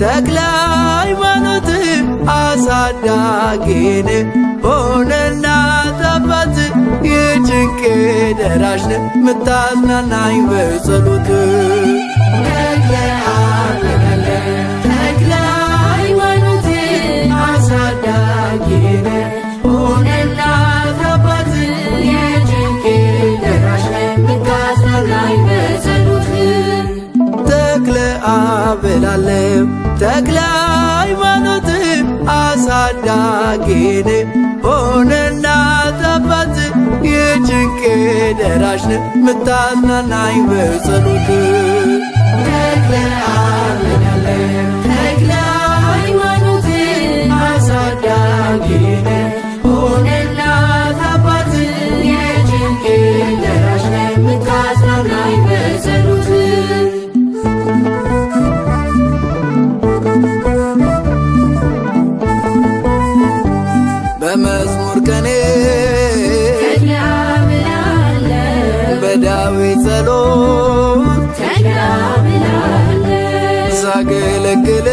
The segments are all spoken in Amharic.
ተክለ ሃይማኖት አሳዳጊን ሆነና አባት የጭንቄ ደራሽን ምታዝናናኝ በጸሎት ተክለ ሃይማኖት አሳዳጊን ሆነና አባት የጭንቄ ደራሽን ምታዝናናኝ በጸሎት ተክለ ተክለ ሃይማኖት አሳዳጊን ሆነና አባት የጭንቄ ደራሽን ምታዝናናኝ በጸሎት ተክለ ሃይማኖት አሳዳጊን ሆነና አባት የጭንቄ ደራሽን ምታዝናናኝ በጸሎት በመዝሙር ቀኔ በዳዊት ጸሎት ሳገለግል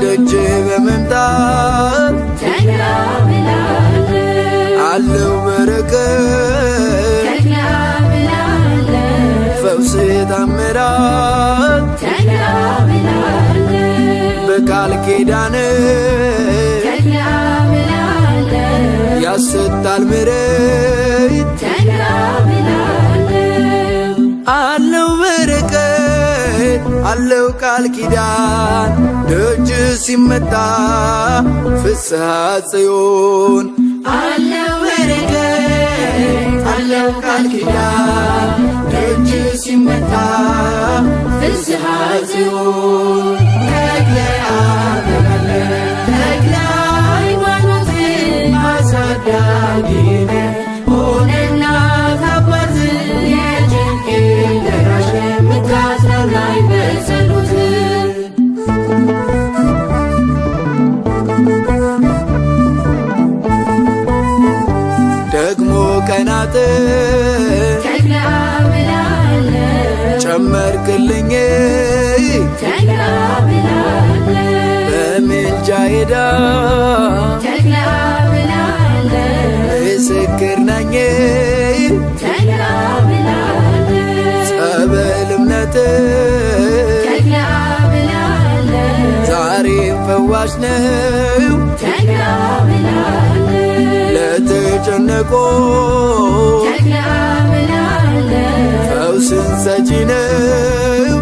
ደጅ በመምጣት አለው በረከት ፈውስ ታምራት በቃል ኪዳን ያሰጣል ምሕረት አለው በረከት አለው ቃል ኪዳን ደጅ ሲመጣ ፍስሐ ጽዮን አለው በረከት አለው ቃል ኪዳን ደጅ ሲመጣ ፍስሐ ጽዮን ተክለ ሃይማኖት አሳዳጊን ሆነና አባት የጭንቄ ደራሽ ምታዝናናኝ በጸሎት ደግሞ ቀናት ጨመርክልኝ በምልጃ ሄዳ ምስክር ነኝ ጸበል እምነት ዛሬም ፈዋሽ ነው ለተጨነቆ ፈውስን ሰጪ ነው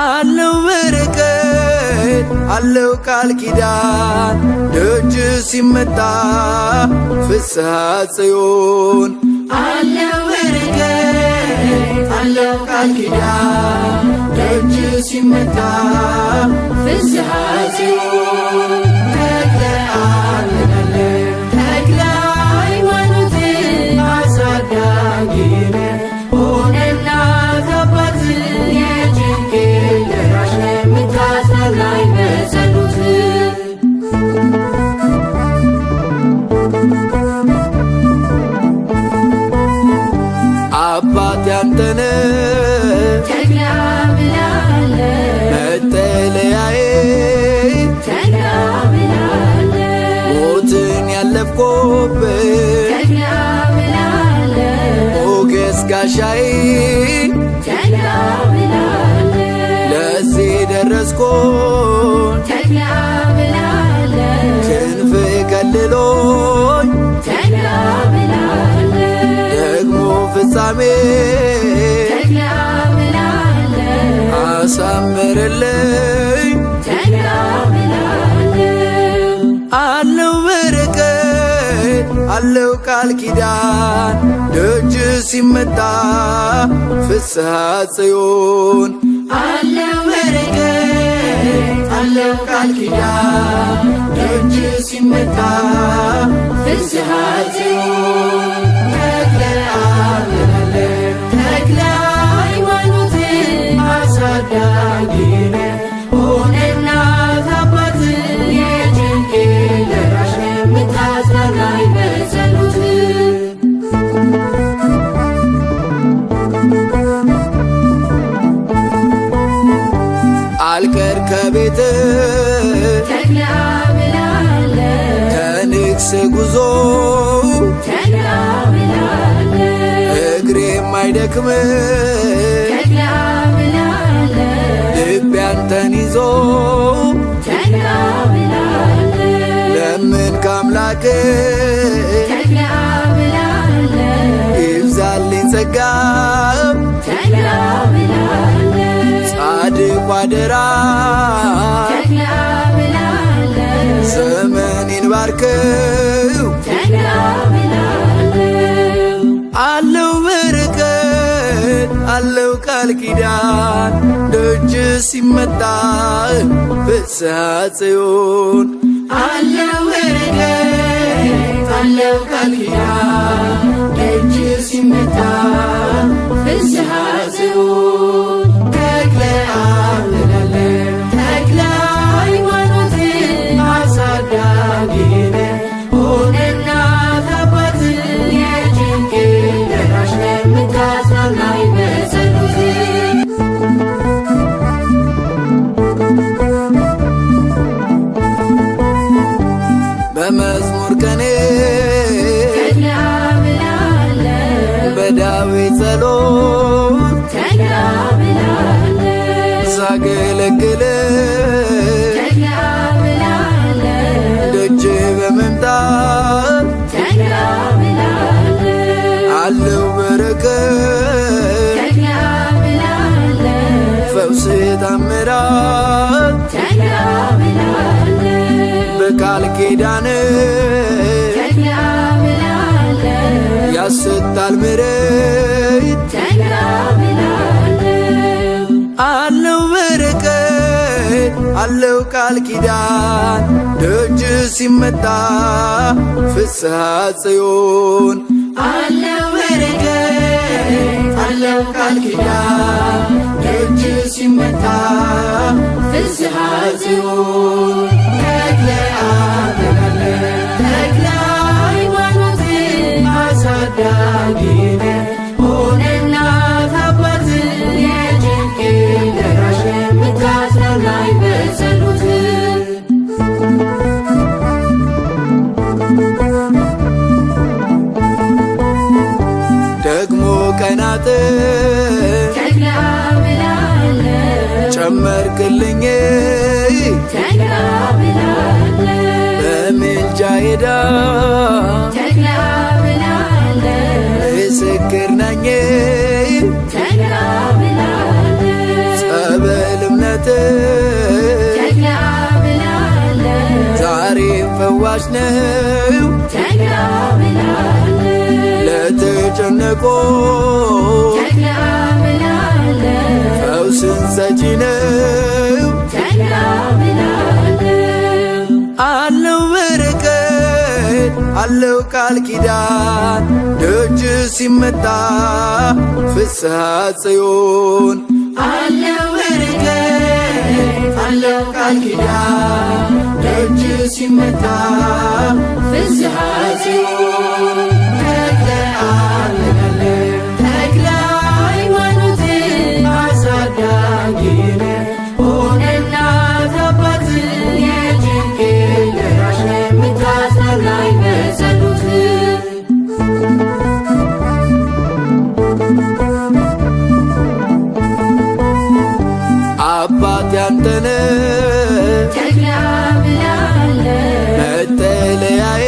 አለው በረከት አለው ቃል ኪዳን ደጅ ሲመጣ ፍስሐ ጽዮን አለው በረከት አለው ቃል ኪዳን ደጅ ሲመጣ ፍስሐ ጽዮን ተክለ ሃይማኖት አሳዳጊን ሆነና አባት የጭንቄ ደራሽ ምታዝናናኝ በጸሎት አባት ያንተነ መጠለያዬ ሞትን ያለፍኩበት ሞገስ ጋሻዬ ለዚህ ደረስኩኝ ክንፍ ከልሎኝ ደግሞ ፍጻሜ አሳምርልኝ አለው በረከት አለው ቃል ኪዳን ደጅ ሲመጣ ፍስሐ ጽዮን አለው በረከት አለው ቃል ኪዳን ደጅ ሲመታ ፍስሐ ጽዮን ተክለ አብናለ ተክለ ሃይማኖት አሳዳጊነ ሆነና ታባት የጭንቄ ደራሽ ምታዝናናኝ በጸሎት አልቀር ከቤት ተክለ አብናለ ከንግስ ጉዞ ተክለ አብናለ እግሬ የማይደክም ተክለ አብናለ ልቤ አንተን ይዞ ተክለ አብናለ ለምን ካምላክ ተክለ አብናለ ይብዛልኝ ጸጋ ተክለ አብናለ ጻድቁ አደራ ተክለ አብናለ ዘመኔን ባርከው ተክለ አብናለ አለው በረከት አለው ቃል ኪዳን ደጅ ሲመጣ ፍስሐ ጽዮን አለው በረከት አለው ቃል ኪዳን ደጅ ሲመጣ ፍስሐ ጽዮን ተክለ አብናለ ተክለ ሃይማኖት አሳዳጊነ ሆነና ታባት የጭንቄ ደራሽ ምታዝናናኝ በጸሎት በመዝሙር ቀኔ ተክለ አብናለ በዳዊት ጸሎት ተክለ አብናለ ሳገለግል ተክለ አብናለ ደጅ በመምጣት ተክለ አብናለ አለው በረከት ተክለ አብናለ ፈውስ ታምራት ተክለ አብናለ በቃል ኪዳን ተክለ አብናለ ያሰጣል ምሕረት ተክለ አብናለ አለው በረከት አለው ቃል ኪዳን ደጅ ሲመጣ ፍስሐ ጽዮን አለው በረከት አለው ቃል ኪዳን ደጅ ሲመጣ ፍስሐ ጽዮን ተክለ አብናለ ተክለ ሃይማኖት አሳዳጊነ ሆነና ታባት የጭንቄ ደራሽ ምታዝናናኝ በጸሎት ደግሞ ቀናት ተክለ አብናለ ጨመርክልኝ ተክለ አብናለ በምልጃ ሄዳ ተክለ አብናለ ምስክር ነኝ ተክለ አብናለ ጸበል እምነት ተክለ አብናለ ዛሬም ፈዋሽ ነው ተክለ አብናለ ለተጨነቆ ተክለ አብናለ ፈውስን ሰጪ ነው ተክለ አብናለ አለው በረከት አለው ቃል ኪዳን ደጅ ሲመጣ ፍስሐ ጽዮን አለው በረከት አለው ቃል ኪዳን ደጅ ሲመጣ ፍስሐ ጽዮን ተክለ አብናለ ተክለ ሃይማኖት አሳዳጊነ ሆነና ታባት የጭንቄ ደራሽ ምታዝናናኝ በጸሎት አባት ያንተነ ተክለ አብናለ መጠለያዬ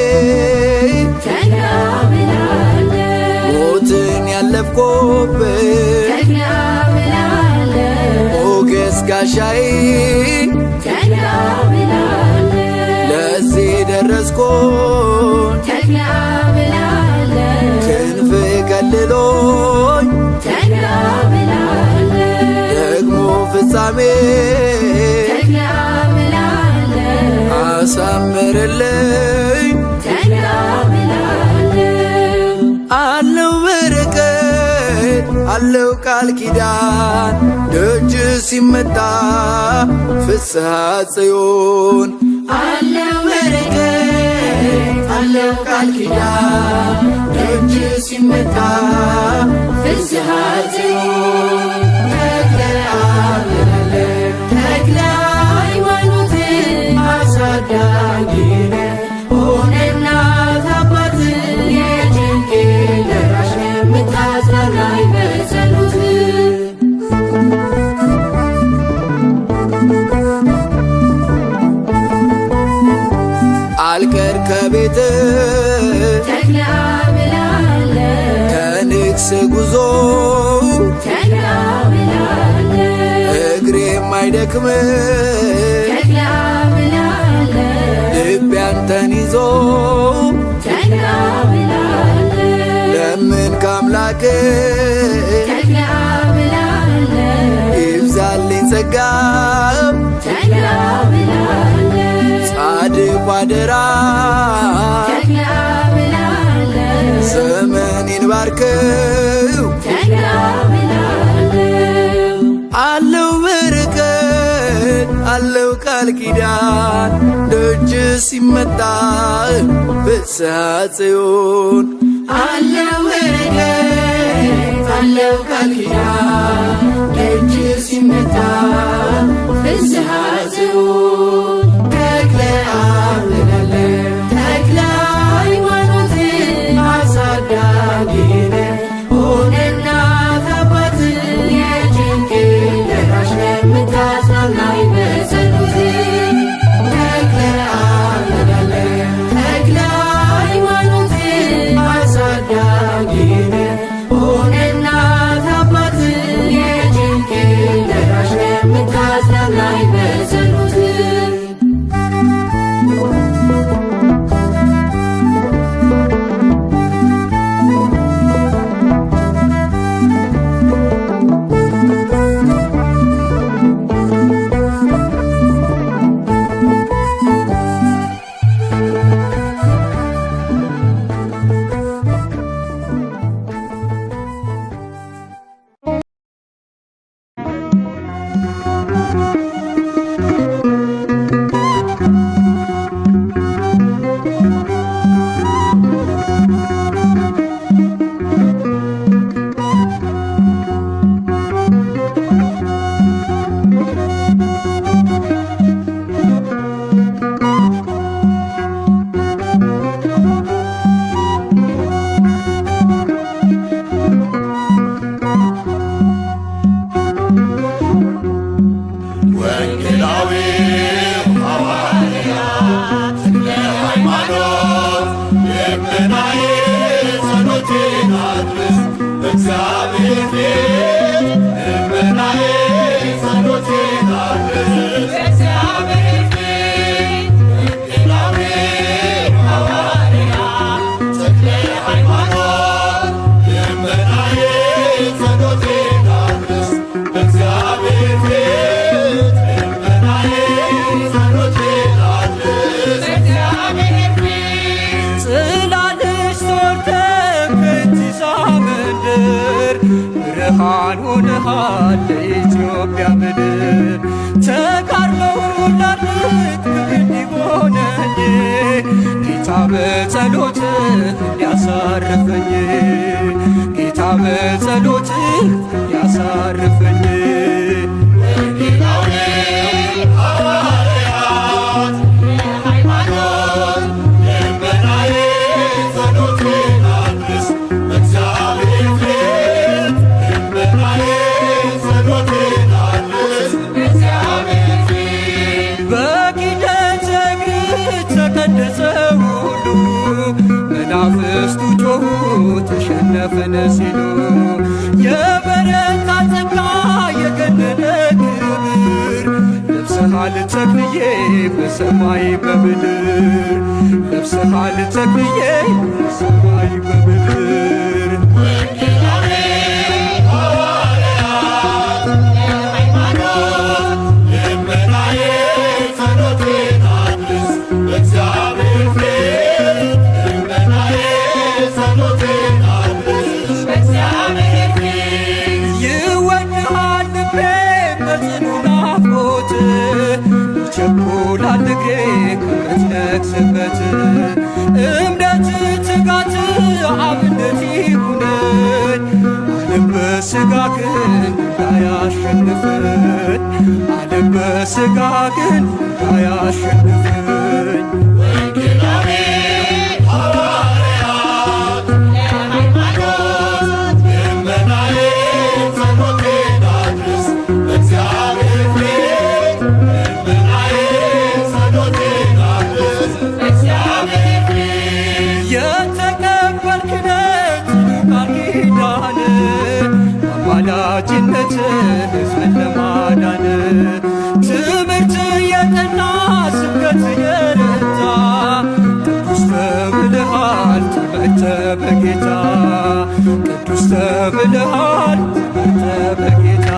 ተክለ አብናለ ሞትን ያለፍኩበት ተክለ አብናለ ሞገስ ጋሻዬ ተክለ አብናለ ለዚህ ደረስኩኝ ተክለ አብናለ ክንፍ ከልሎኝ ተክለ አብናለ ደግሞ ፍጻሜ ተክለ አብናለ ያሳምርልኝ ተክለ ብላለሁ። አለው በረከት አለው ቃል ኪዳን ደጅ ሲመጣ ፍስሐ ጽዮን አለው በረከት አለው ቃል ኪዳን ደጅ ሲመጣ ፍስሐ ጽዮን ተክለ ተክለ ሃይማኖት አሳዳጊ ሆነ እናት አባት የጭንቄ ደራሽ የምታጽናናኝ በጸሎት አልቀር ከቤት ተክለ ብላለሁ። ከንግስ ጉዞ ተክለ ብላለሁ። እግሬ የማይደክም ተክለ ብላለሁ። ልቤ አንተን ይዞ ተክለ ብላለሁ። ለምን ካምላክ ተክለ ብላለሁ። ይብዛልኝ ጸጋ ተክለ ብላለሁ። ጻድቁ አደራ ተክለ ብላለሁ። ዘመኔን ባርከው ተክለ ብላለሁ። አለው በረከት አለው ቃል ኪዳን ደጅ ሲመጣ ፍስሐ ጽዮን አለው በረከት አለው ቃል ኪዳን ደጅ ሲመጣ ፍስሐ ጽዮን ተክለ ብላለሁ። ተክለ ሃይማኖት አሳዳጊ ሆነ እናት አባት የጭንቄ ደራሽ የምታጽናናኝ በጸሎት ተክለ ብላለሁ። ተክለ ሃይማኖት አሳዳጊ ሆነ እናት አባት የጭንቄ ደራሽ የምታጽናናኝ በጸሎት ብርሃን ሆነሃል ለኢትዮጵያ ምድር ተጋድሎው ላድርግ ክብር እንዲሆነኝ ጌታ በጸሎትህ እንዲያሳርፈኝ ጌታ በጸሎትህ እንዲያሳርፈኝ መናፍስቱ ጮኹ ተሸነፍን ሲሉ የበረታ ጸጋ የገነነ ክብር ለብሰሃል ተክልዬ በሰማይ በምድር ለብሰሃል ተክልዬ በሰማይ በምድር የምንነግስበት እምነት ትጋት አብነት ይሁነን ዓለም በሥጋ ግን እንዳያሸንፈን ዓለም በሥጋ ግን እንዳያሸንፈን አማላጅነትን ሕዝብን ለማዳን ትምህርት የጠና ስብከት የረታ ቅዱስ ተብለሃል ተመርተ በጌታ ቅዱስ ተብለሃል ተመርተ በጌታ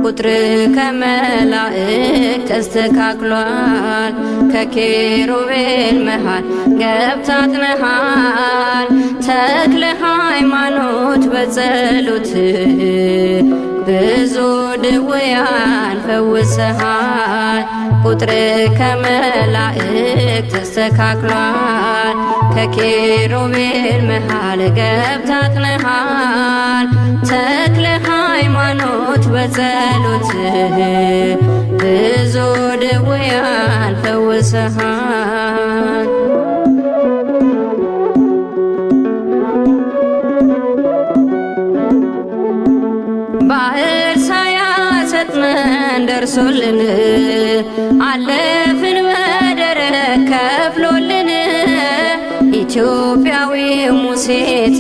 ቁጥር ከመላእክት ተስተካክሏል ከኪሩቤል መሃል ገብታትነሃል ተክለ ሃይማኖት በጸሎት ብዙ ድውያን ፈውሰሃል ቁጥር ከመላእክት ተስተካክሏል ከኪሩቤል መሃል ገብታትነሃል ተክለ ሃይማኖት በጸሎት ብዙ ድውያን ፈውሰሃል ባህር ሳያሰጥመን ደርሶልን አለፍን በደረቅ ከፍሎልን ኢትዮጵያዊ ሙሴ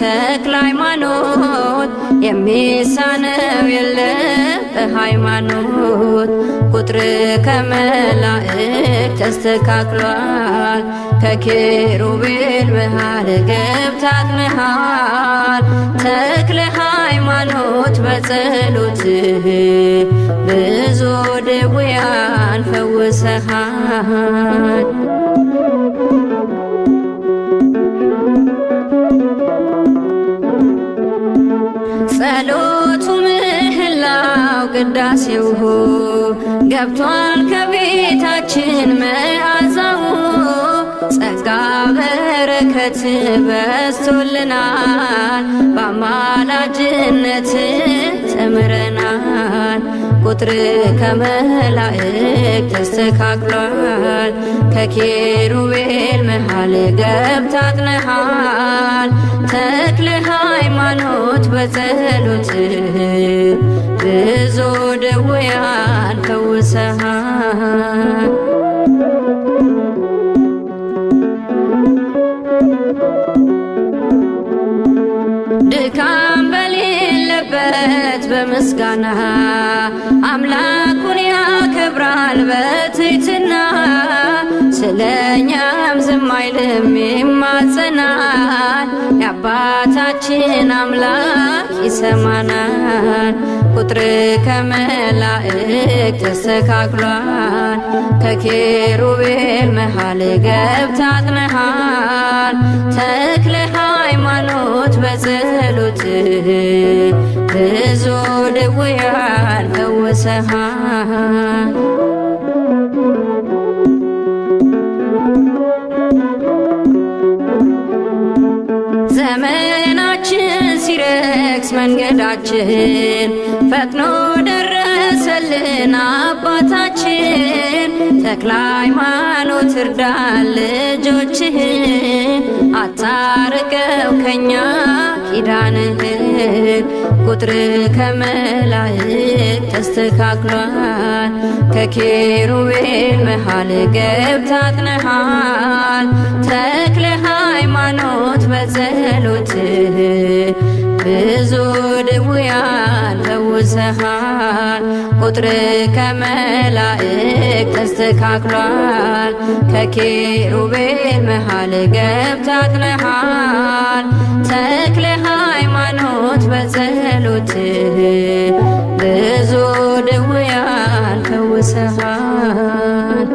ተክለ ሃይማኖት የሚሳነው የለም በሃይማኖት ቁጥር ከመላእክት ተስተካክሏል ከኪሩቤል መሃል ገብታትነሃል ተክለ ሃይማኖት በጸሎት ብዙ ድውያን ፈውሰሃል ጸሎቱ ምህላው ቅዳሴው ገብቷል ከቤታችን መዓዛው ጸጋ በረከት በዝቶልናል በአማላጅነት ተምረናል ቁጥር ከመላእክት ተስተካክሏል ከኪሩቤል መሃል ገብታትነሃል ተክለ ሃይማኖት በጸሎት ብዙ ድውያን ፈውሰሃል ድካም በሌለበት በምስጋና አምላኩን ያከብራል በትሕትና ስለኛም ዝም አይልም ይማጸናል የአባታችን አምላክ ይሰማናል ቁጥር ከመላእክት ተስተካክሏል ከኪሩቤል መሃል ገብታትነሃል ተክለ ሃይማኖት በጸሎት ብዙ ድውያን ፈውሰሃል ትውልዳችን ፈጥኖ ደረሰልን አባታችን ተክለ ሃይማኖት እርዳን ልጆችህን አታርቀው ከኛ ኪዳንህን ቁጥር ከመላእክት ተስተካክሏል ከኪሩቤል መሃል ገብተህ አጥነሃል ተክለ ሃይማኖት በጸሎትህ ብዙ ድውያን ፈውሰሃል ቁጥር ከመላእክት ተስተካክሏል ከኪሩቤል መሃል ገብተህ አጥነሃል ተክለ ሃይማኖት በጸሎትህ ብዙ ድውያን ፈውሰሃል።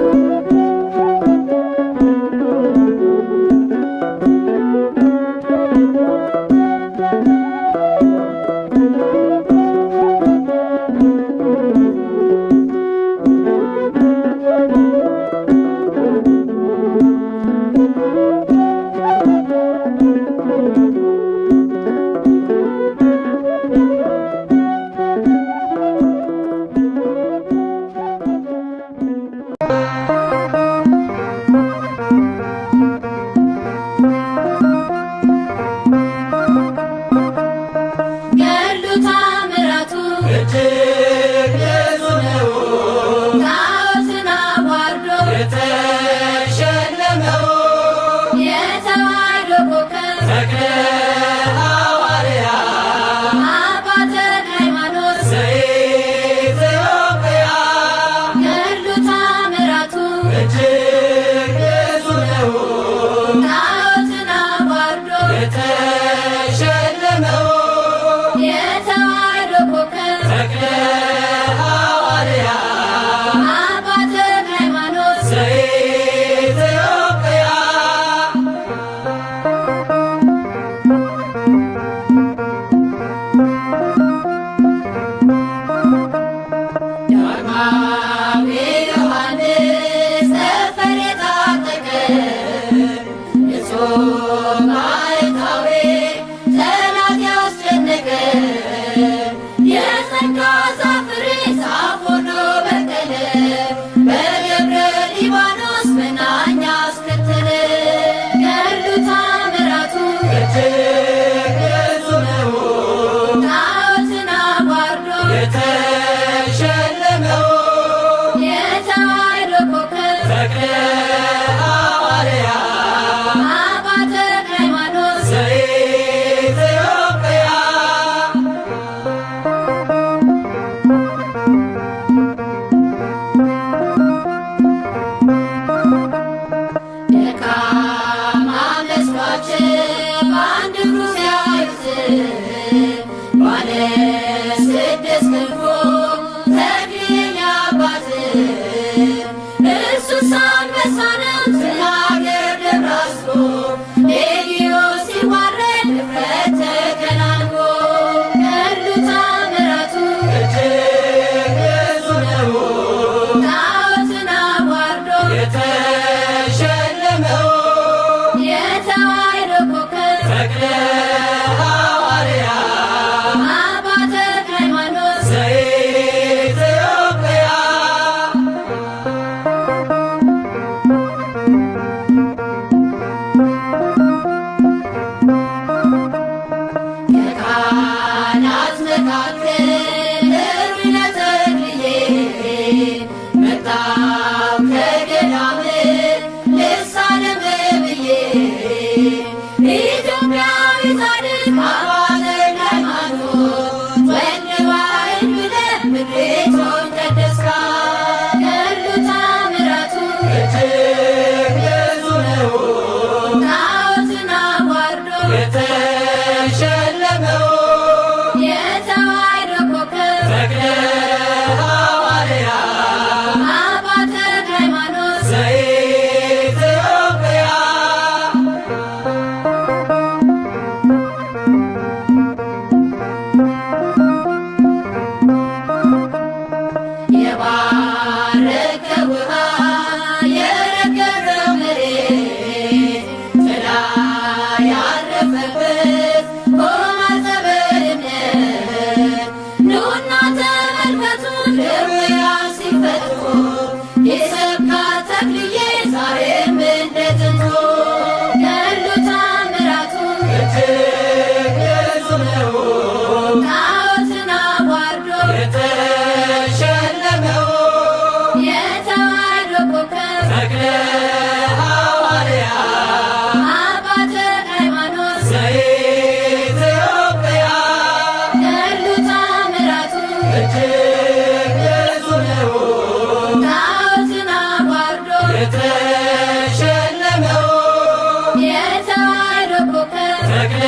ተክለ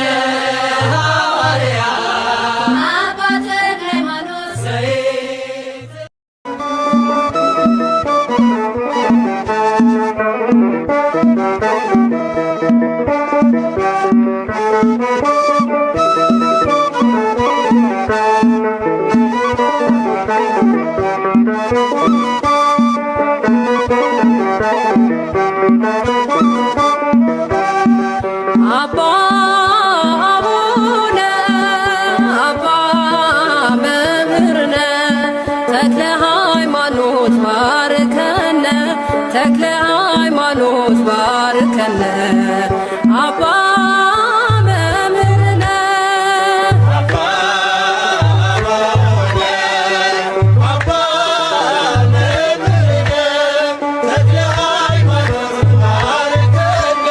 ሐዋርያ አባ ተክለ ሃይማኖት አባ አቡነ አባ መምህርነ ተክለ ሃይማኖት ባርከነ ተክለ ሃይማኖት ባርከነ አባ መምህርነ አባ አቡነ አባ መምህርነ ተክለ ሃይማኖት ባርከነ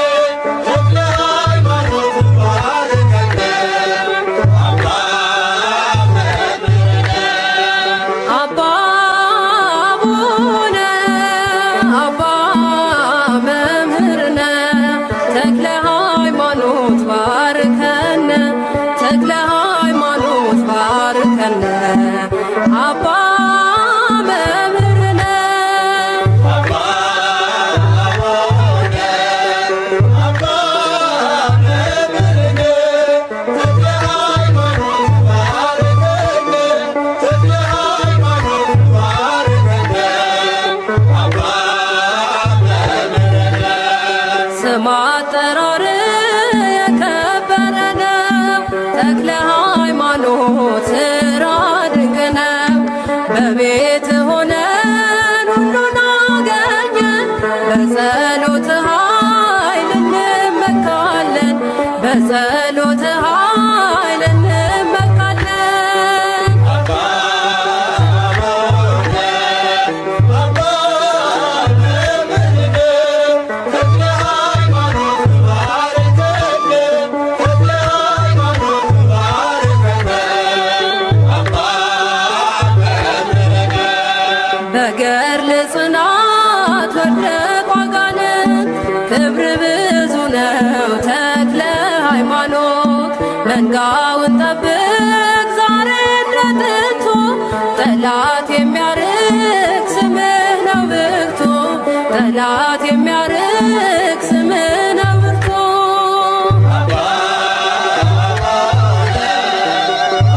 ተክለ ሃይማኖት ባርከነ አባ መምህርነ አባ አቡነ አባ መምህርነ ተክለ ሃይማኖት ባርከነ ተክለ ሃይማኖት ባርከነ አባ መምህርነ አባ አቡነ አባ መምህርነ ተክለ ሃይማኖት ባርከነ ተክለ ሃይማኖት ባርከነ አባ መምህርነ ስም አጠራር የከበረ ነው ተክለ ሃይማኖት ስራ ድንቅ ነው። በቤት ሆነን ሁሉን አገኘን በጸሎት ኃይል እንመካለን በጸሎት ኃይል እንመካለን። አባ አቡነ አባ መምህርነ ተክለ ሃይማኖት ባርከነ ተክለ ሃይማኖት ባርከነ አባ መምህርነ በገድል ጽናት ወደቁ አጋንንት ክብር ብዙ ነው ተክለ ሃይማኖት መንጋውን ጠብቅ ዛሬ እንደ ጥንቱ ጠላት የሚያርቅ ስምህ ነው ብርቱ ጠላት የሚያርቅ ስምህ ነው ብርቱ አባ አቡነ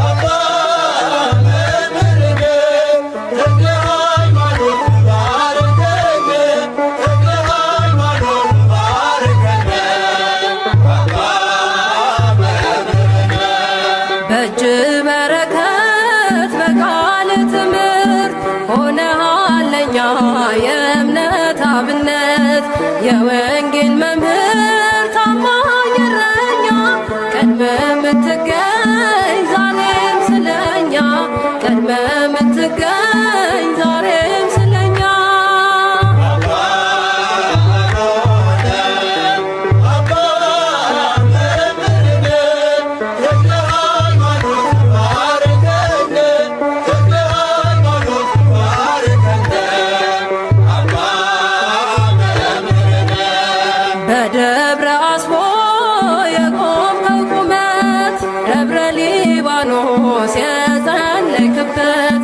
አባ መምህርነ ተክለ ሃይማኖት ባርከነ ተክለ ሃይማኖት ባርከነ አባ መምህርነ በእጅ በረከት በቃል ትምህርት ሆነሃል ለኛ የእምነት አብነት የወንጌል መምህር ታማኝ እረኛ ቀድመ ምትገኝ ዛሬም ስለኛ ቀድመ ምትገኝ ዛሬም ስለኛ አባ አቡነ አባ መምህርነ ተክለ ሃይማኖት ባርከነ ተክለ ሃይማኖት ባርከነ አባ መምህርነ በደብረ አስቦ የቆምከው ቁመት ደብረ ሊባኖስ የጸለይክበት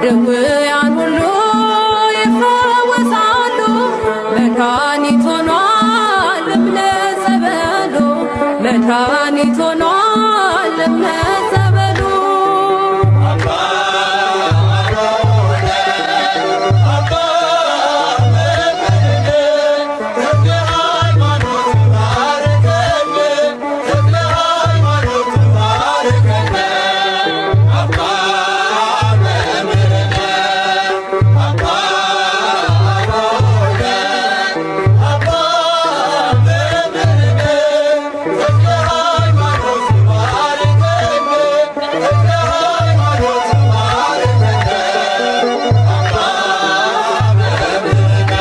ድውያን ሁሉ ይፈወሳሉ መድኃኒት ሆኗል እምነት ጸበሉ መድኃኒት ሆኗል እምነት ጸበሉ አባ አቡነ አባ መምህርነ ተክለ ሃይማኖት ባርከነ ተክለ ሃይማኖት ባርከነ አባ መምህርነ አባ አቡነ አባ መምህርነ ተክለ ሃይማኖት ባርከነ ተክለ ሃይማኖት ባርከነ አባ መምህርነ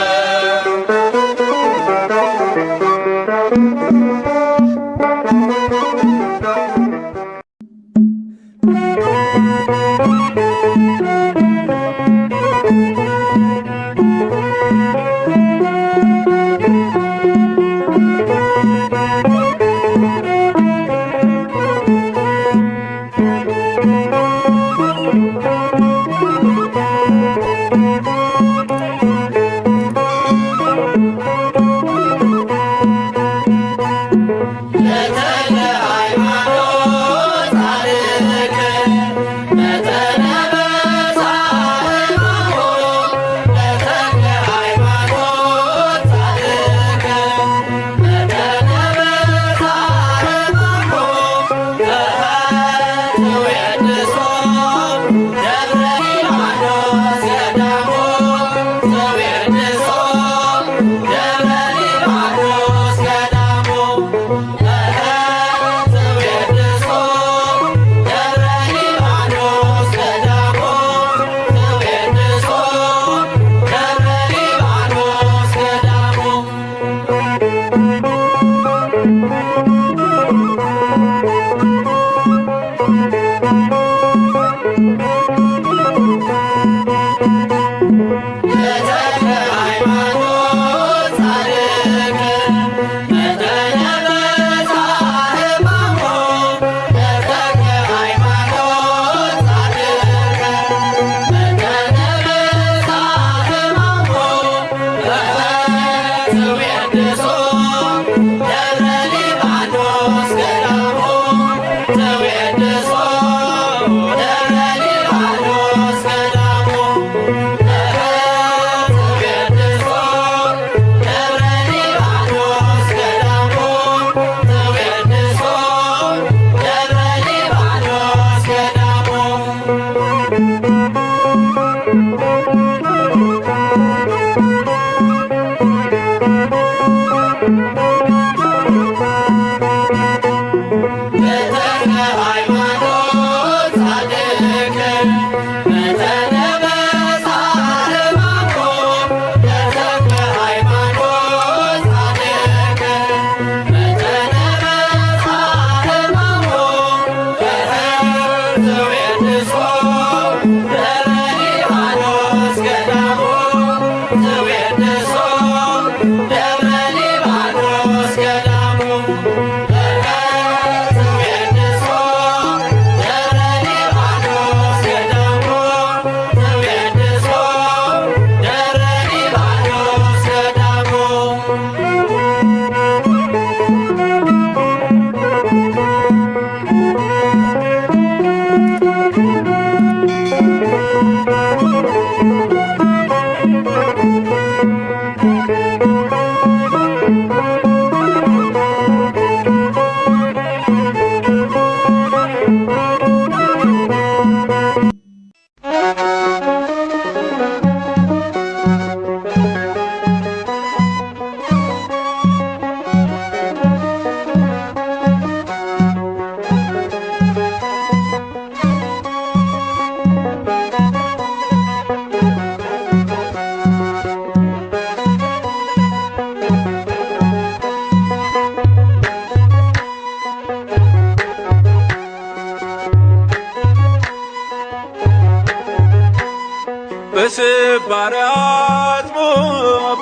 በስባሪ አጽሞ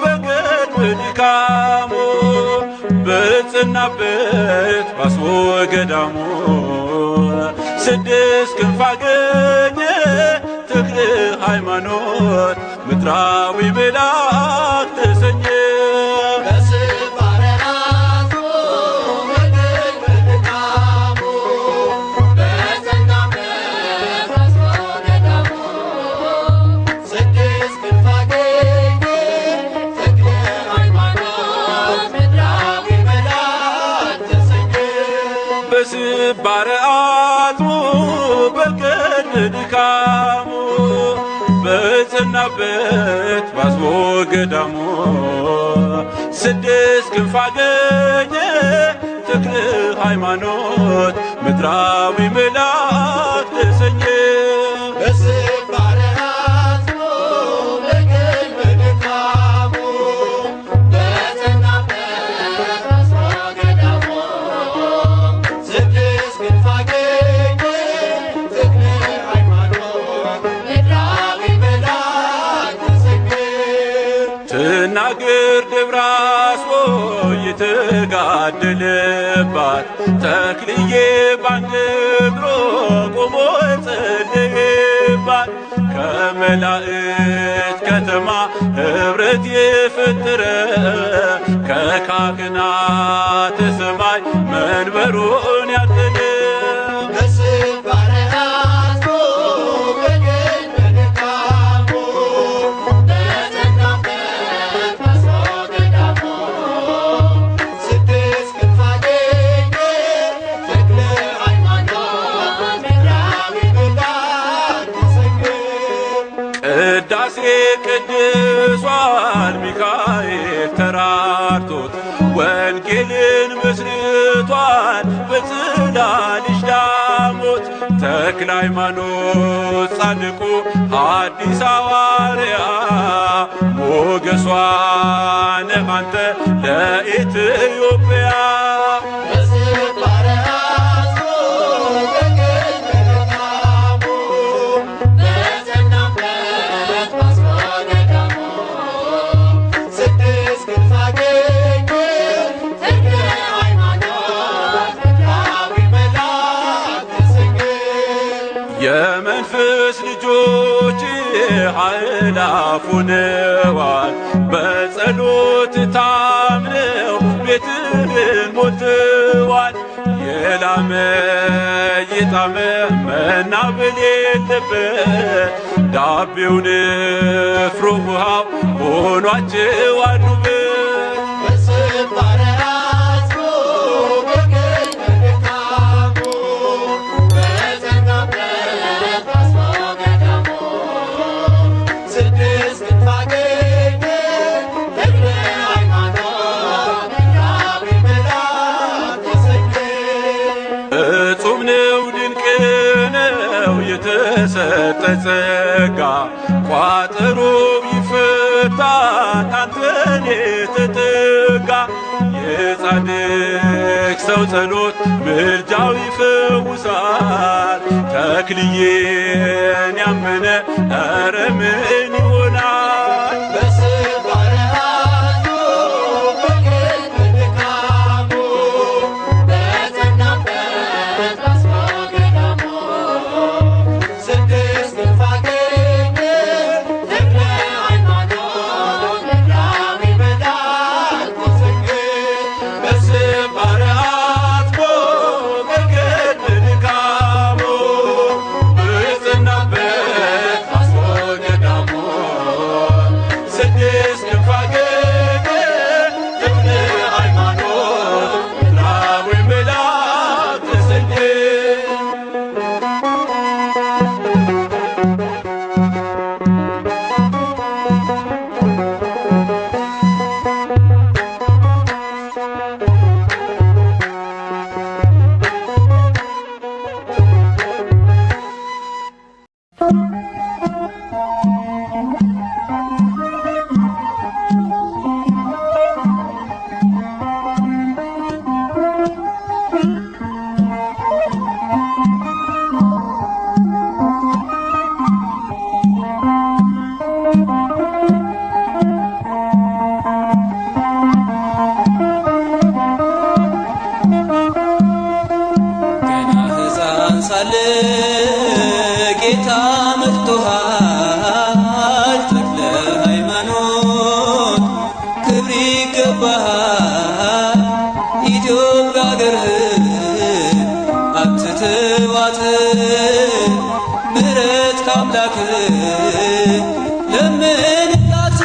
በቅርብ ድካሙ በጸናበት ባስቦ ገዳሙ ስድስት ክንፍ አገኘ ተክለ ሃይማኖት ምድራዊ መልአክ ተሰኘ። በስባሪ አጽሞ በቅርብ ድካሙ በጸናበት ባስቦ ገዳሙ ስድስት ክንፍ አገኘ ተክለ ሃይማኖት ምድራዊ መልአክ ተሰኘ። ትናገር ደብረ አስቦ የተጋደለባት ተክልዬ ባንድ እግሮ ቆሞ ጸለየባት ከመላእክት ከተማ ኅብረት የፈጠረ ከካህናተ ሰማይ መንበሩን ያጠነ ቅዳሴ ቅዱሳን ሚካኤል ተራርቶት ወንጌልን መስርቶ ሞቷል በጽላልሽ ዳሞት። ተክለ ሃይማኖት ጻድቁ ሐዲስ ሐዋርያ ሞገሷ ነህ አንተ ለኢትዮጵያ። የመንፈስ ልጆች አእላፍ ሆነዋል በጸሎት ታምነው ቤትህን ሞልተዋል። የላመ የጣመ መና በሌለበት ዳቤው ንፍሮ ውሃው ሆኗቸው አሉበት። እጹም ነው ድንቅ ነው የተሰጠ ጸጋ ቋጠሮ ይፈታል አንተን የተጠጋ። የጻድቅ ሰው ጸሎት ምልጃው ይፈውሳል። ተክልዬን ያመነ ኧረ ምን ይሆናል? ሳለ ጌታ መርጦሃል። ተክለ ሃይማኖት ክብር ይገባሃል። ኢትዮጵያ አገርህን አትተዋት፣ ምሕረት ከአምላክህ ለምንላት።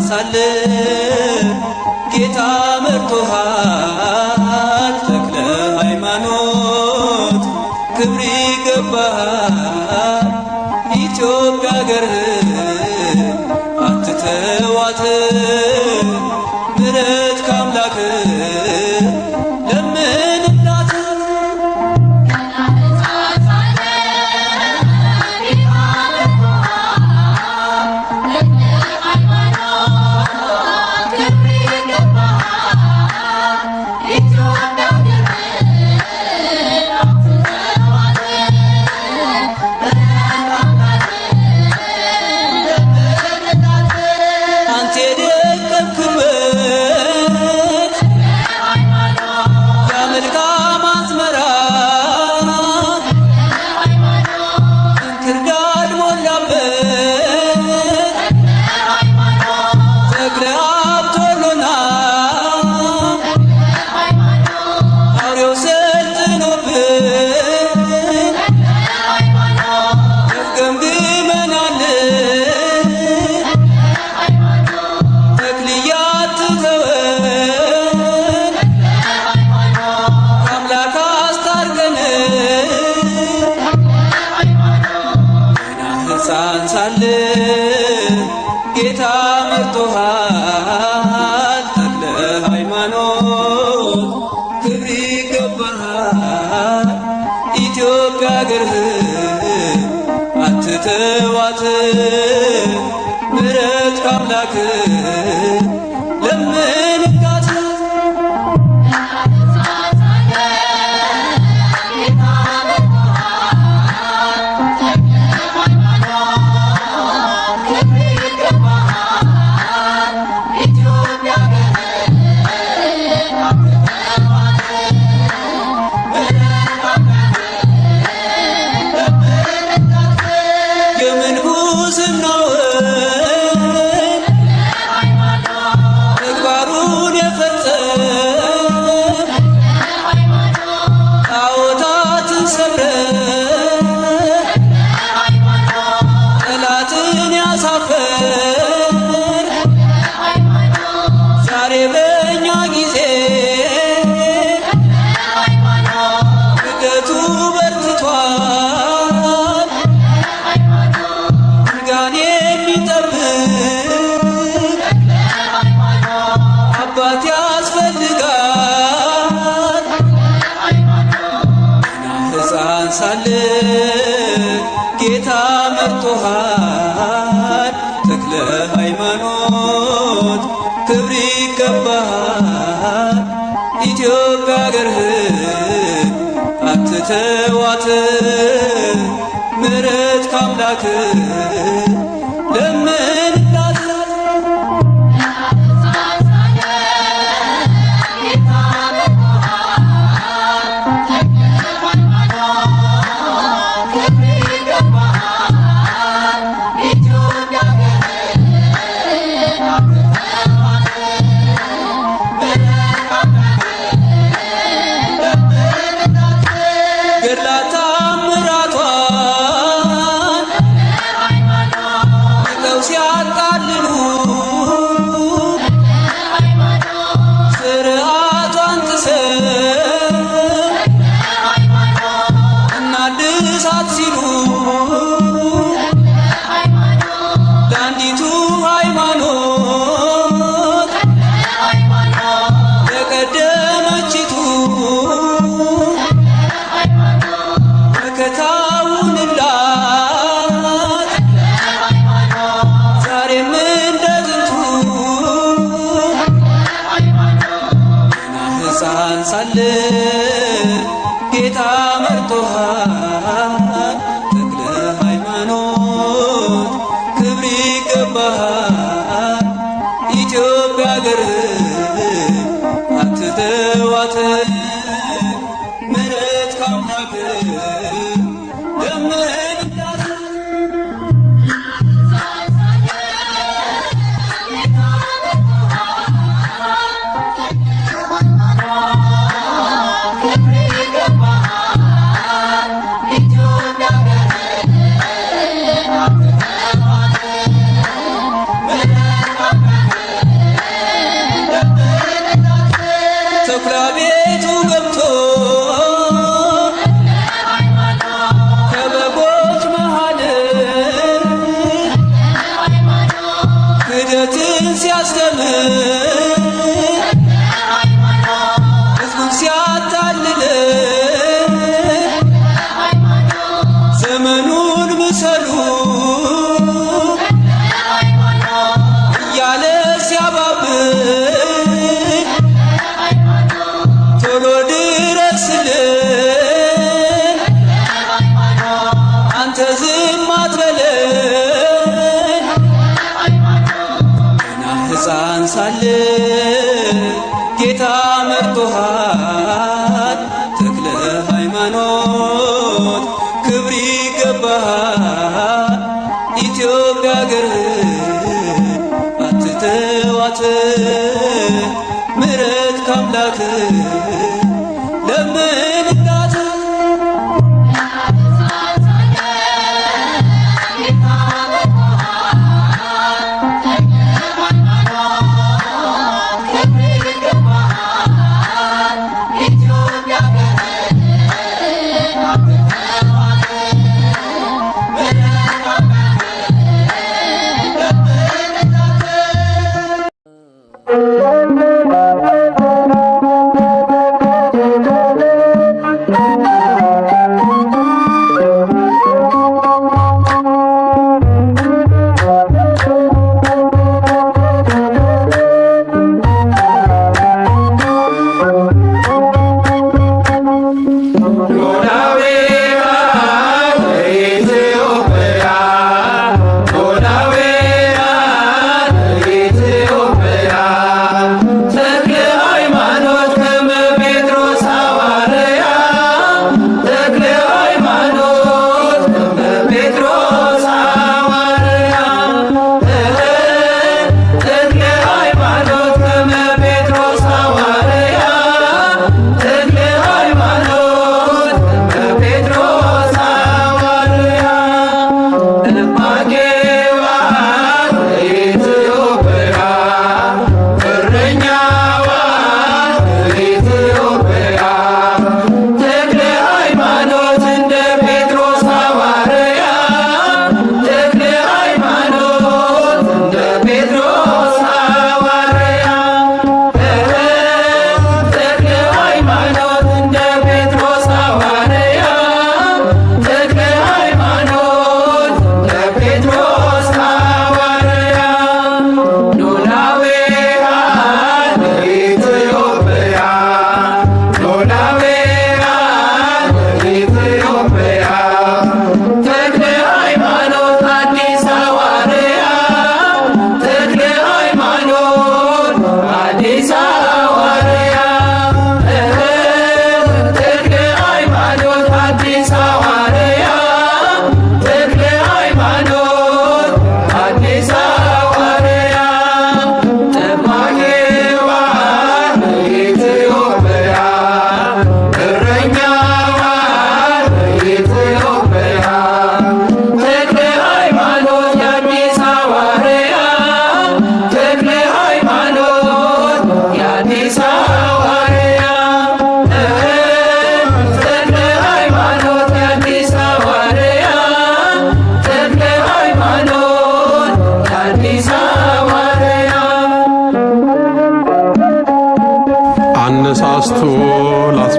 ሳለ ጌታ ሳለ ጌታ መርጦሃል ተክለ ሃይማኖት ክብር ይገባሃል ኢትዮጵያ አገርህን አትተዋት ምሕረት ከአምላክህ ለምንካት ሳለ ጌታ መርጦሃል ተክለ ሃይማኖት ክብር ይገባሃል ኢትዮጵያ አገርህን አትተዋት ምሕረት ከአምላክህ ለምንላት ሳለ ጌታ መርጦሃል ተክለ ሃይማኖት ክብር ይገባሃል ኢትዮጵያ አገርህን አትተዋት ምሕረት ከአምላክህ ለምንላት ተኩላ ቤቱ ገብቶ ከበጎች መሃል ክህደትን ሲያስተምር ሕዝቡን ሲያታልል ዘመኑን ምሰሉ እያለ ሲያባብል ቶሎ ድረስልን አንተ ዝም አትበለን ገና ሕፃን ሳለ ጌታ መርጦሃል ተክለ ሃይማኖት ክብር ይገባሃል ኢትዮጵያ አገርህን አትተዋት ምሕረት ከአምላክህ ለምንላት ኢትዮጵያ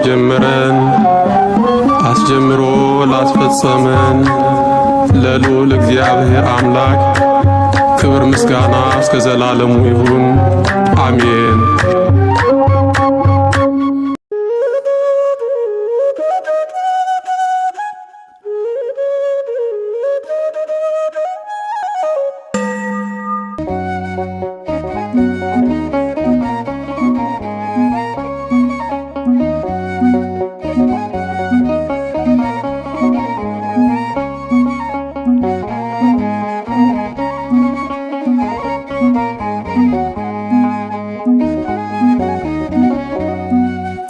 ላስጀመረን አስጀምሮ ላስፈጸመን ለልዑል እግዚአብሔር አምላክ ክብር ምስጋና እስከ ዘላለሙ ይሁን፣ አሜን።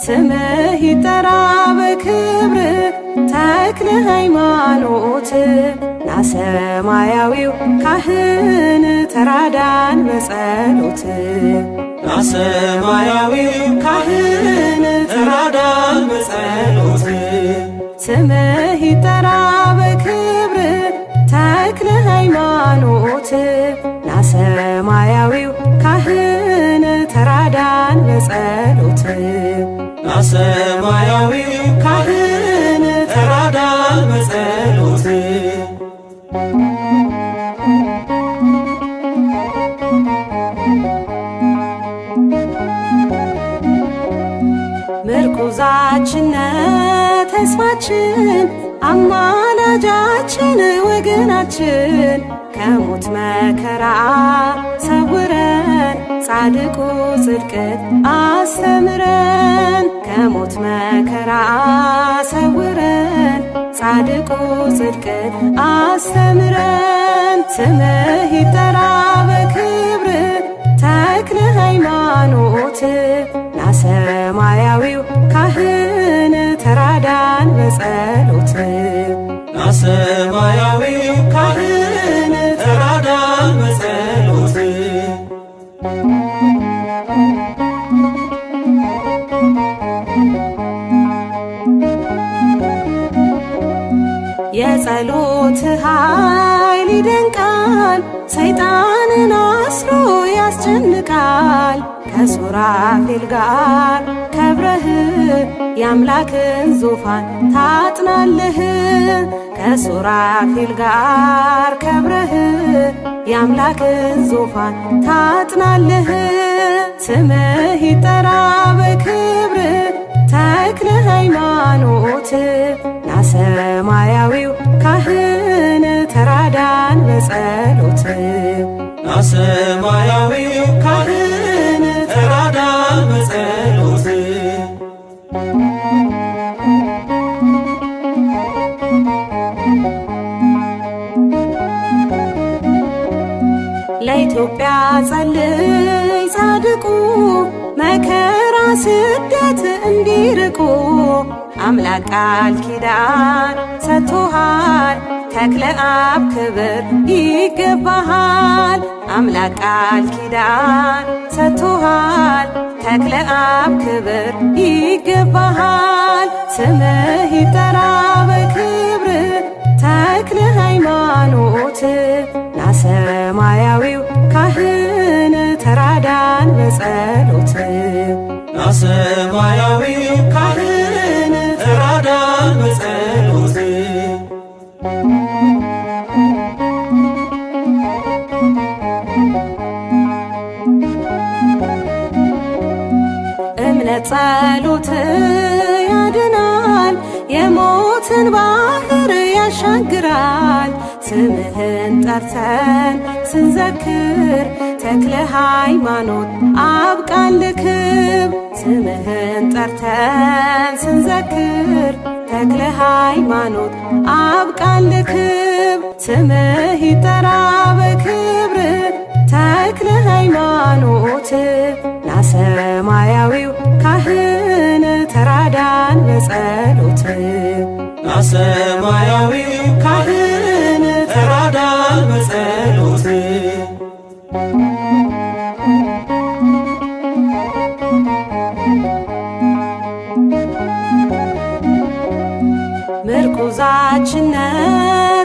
ስምህ ይጠራ በክብር ተክለ ሃይማኖት ናሰማያዊው ካህን ተራዳን በጸሎት ናሰማያዊው ካህን ተራዳን በጸሎት ስምህ ይጠራ በክብር ተክለ ሃይማኖት ናሰማያዊው ካህን ተራዳን በጸሎት ናሰማያዊው ካህን ተራዳን በጸሎት ምርኩዛችን ተስፋችን አማላጃችን ወገናችን ከሞት መከራ ሰውረን ጻድቁ ጽድቅን አስተምረን ከሞት መከራ ሰውረን ጻድቁ ጽድቅን አስተምረን ስምህ ይጠራ በክብር ተክለ ሃይማኖት ናሰማያዊው ካህን ተራዳን በጸሎት ናሰማያዊው ካህን ተራዳን በጸሎት የጸሎት ኃይል ይደንቃል፣ ሰይጣንን አስሮ ያስጨንቃል። ከሱራፌል ጋር ከብረህ የአምላክን ዙፋን ታጥናለህ። ከሱራፌል ጋር ከብረህ የአምላክን ዙፋን ታጥናለህ። ስምህ ይጠራ በክብር ተክለ ሃይማኖት ናሰማያዊው ካህን ተራዳን በጸሎት ናሰማያዊው ካህን ተራዳን በጸሎት ለኢትዮጵያ ጸልይ ጻድቁ መከራ ስደት እንዲርቁ አምላክ ቃል ኪዳን ሰጥቶሃል ተክለ አብ ክብር ይገባሃል። አምላክ ቃል ኪዳን ሰጥቶሃል ተክለ አብ ክብር ይገባሃል። ስምህ ይጠራ በክብር ተክለ ሃይማኖት ናሰማያዊው ካህን ተራዳን በጸሎት ናሰማያዊው ካህን ተራዳን በጸሎት እምነት ጸሎት ያድናል፣ የሞትን ባህር ያሻግራል። ስምህን ጠርተን ስንዘክር ተክለ ሃይማኖት አብቃን ለክብር። ስምህን ጠርተን ስንዘክር ተክለ ሃይማኖት አብቃን ለክብር። ስምህ ይጠራ በክብር ተክለ ሃይማኖት ናሰማያዊው ካህን ተራዳን በጸሎት ናሰማያዊው ካህን ተራዳን በጸሎት ምርኩዛችን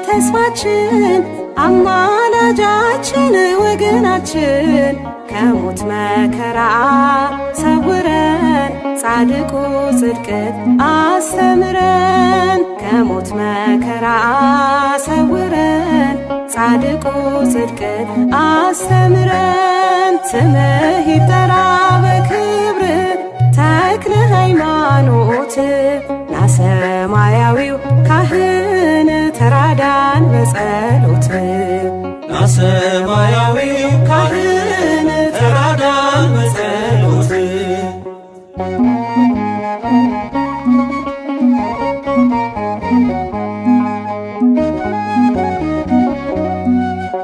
ተስፋችን አማላጃችን ወገናችን ከሞት መከራ ሰውረን ጻድቁ ጽድቅን አስተምረን ከሞት መከራ ሰውረን ጻድቁ ጽድቅን አስተምረን ስምህ ይጠራ በክብር ተክለ ሃይማኖት ና ሰማያዊው ካህን ተራዳን በጸሎት ና ሰማያዊው ካህን ተራዳን በጸሎት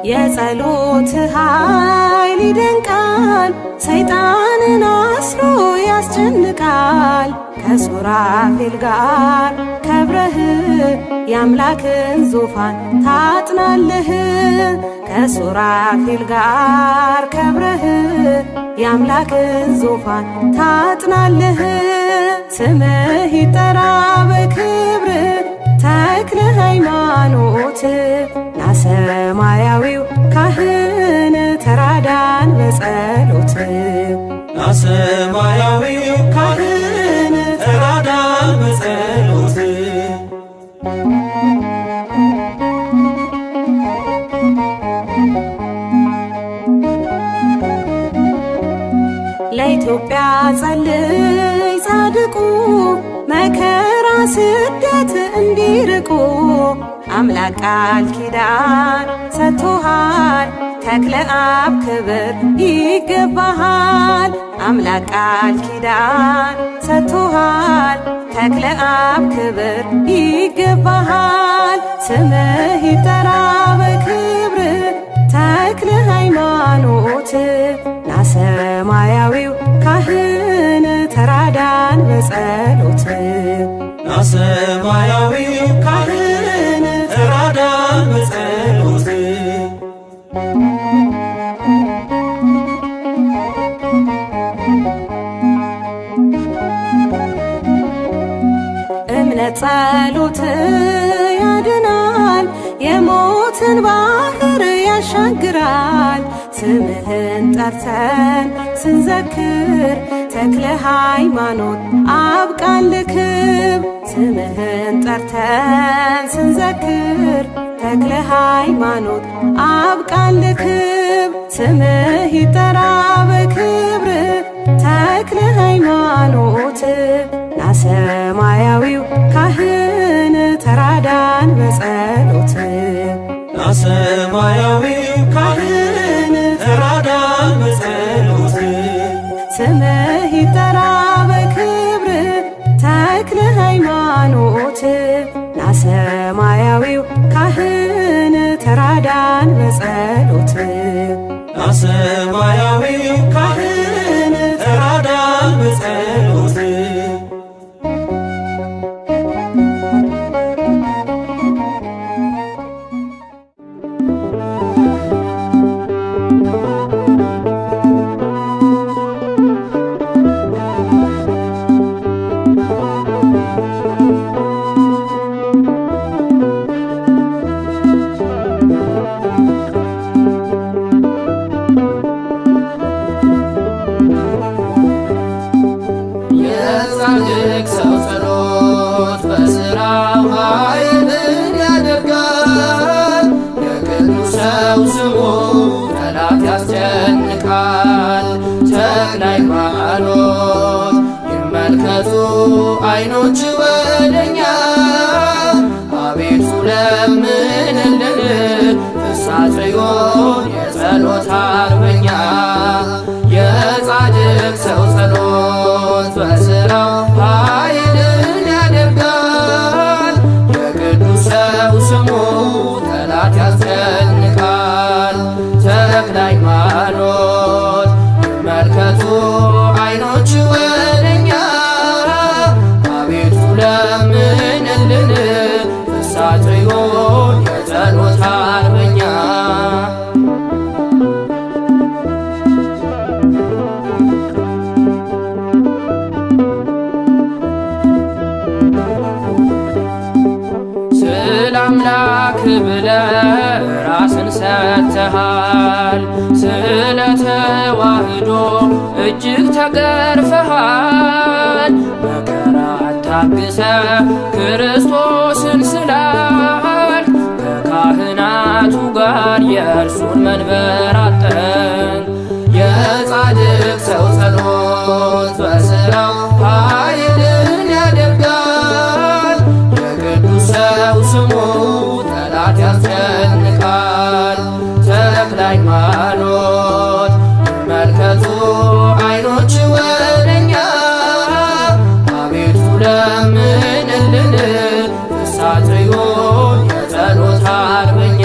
የጸሎት ኃይል ይደንቃል ሰይጣንን አስሮ ያስጨንቃል ከሱራፌል ጋር ከብረህ የአምላክን ዙፋን ታጥናለህ ከሱራፌል ጋር ከብረህ የአምላክን ዙፋን ታጥናለህ ስምህ ይጠራ በክብር ተክለ ሃይማኖት ና ሰማያዊው ካህን ተራዳን በጸሎት ና ሰማያዊው ካህን ተራዳን በጸሎት ለኢትዮጵያ ጸልይ ጻድቁ መከራ ስደት እንዲርቁ አምላክ ቃል ኪዳን ሰጥቶሃል ተክለ አብ ክብር ይገባሃል አምላክ ቃል ኪዳን ሰጥቶሃል ተክለ አብ ክብር ይገባሃል ስምህ ይጠራ በክብር ተክለ ሃይማኖት ና ሰማያዊው ካህን ተራዳን በጸሎት ና ሰማያዊው ካህን ተራዳን በጸሎት እምነት ጸሎት ያድናል የሞትን ባህር ያሻግራል ስምህን ጠርተን ስንዘክር ተክለ ሃይማኖት አብቃን ለክብር ስምህን ጠርተን ስንዘክር ተክለ ሃይማኖት አብቃን ለክብር ስምህ ይጠራ በክብር ተክለ ሃይማኖት ና ሰማያዊው ካህን ተራዳን በጸሎት ና ሰማያዊው ካህን ተራዳን በጸሎት ስምህ ይጠራ በክብር ተክለ ሃይማኖት ና ሰማያዊው ካህን ተራዳን በጸሎት ና ሰማያዊው ካህን ተራዳን በጸሎት የጻድቅ ሰው ጸሎት በሥራው ኃይልን ያደርጋል። የቅዱስ ሰው ስሙ ጠላት ያስጨንቃል። ተክለ ሃይማኖት ይመልከቱ ዓይኖች ወደኛ አቤቱ ለምንልን ፍሳጽዮን የጸሎት አርበኛ የጻድቅ ሰው ጸሎት በሥራው ኃይልን ያደርጋል። የቅዱስ ሰው ስሙ ጠላት ያስጨንቃል። ተክለ ሃይማኖት ይመልከቱ ዓይኖች ወደኛ አቤቱ ለምንልን ፍሳጽዮን የጸሎት አርበኛ አምላክ ብለ ራስን ሰጥተሃል። ስለ ተዋህዶ እጅግ ተገርፈሃል። ታግሰ ክርስቶስን ስላል ከካህናቱ ጋር የእርሱን መንበር አጠን። የጻድቅ ሰው ጸሎት በሥራው ኃይልን ያደርጋል። የቅዱስ ሰው ስሙ ጠላት ያስጨንቃል። ተክለ ሃይማኖት ይመልከቱ ዓይኖች ወደኛ፣ አቤቱ ለምንልን ፍሳትዮ የጸሎት አርበኛ።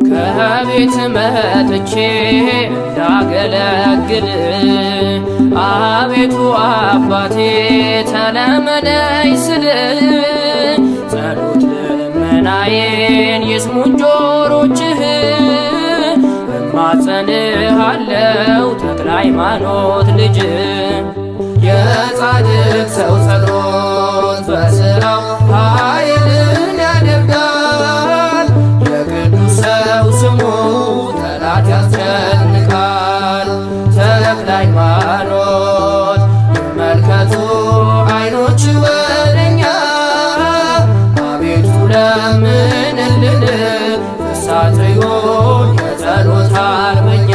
ከቤት መጥቼ እንዳገለግል አቤቱ አባቴ ተለመነኝ ስል ጸሎት ልመናዬን ይስሙን ጆሮችህ። እማጸንሃለው ተክለ ሃይማኖት ልጅ። የጻድቅ ሰው ጸሎት በሥራው ኃይልን ያደርጋል። የቅዱስ ሰው ስሙ ጠላት ያስጨንቃል። ተክለ ሃይማኖት ይመልከቱ ዓይኖች ወደኛ፣ አቤቱ ለምንልን ፍሳትዮ የጸሎት አርበኛ።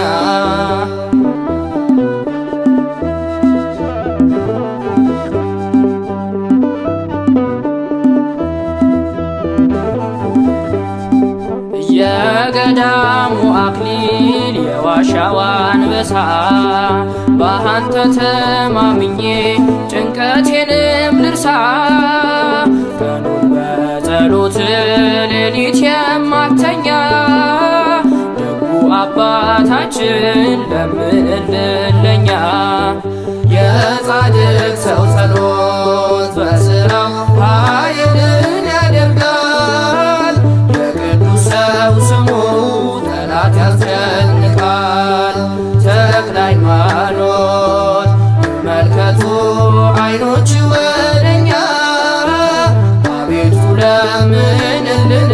የገዳሙ አክሊል የዋሻው አንበሳ በአንተ ተማምኜ ጭንቀቴንም ልርሳ። ቀኑን በጸሎት ሌሊት የማተኛ ደጉ አባታችን ለምንልን ለኛ። የጻድቅ ሰው ጸሎት በሥራው ኃይልን ያደርጋል። የቅዱስ ሰው ስሙ ጠላት ያስጨንቃል። ተክለ ሃይማኖት ይመልከቱ ዓይኖች ወደኛ፣ አቤቱ ለምንልን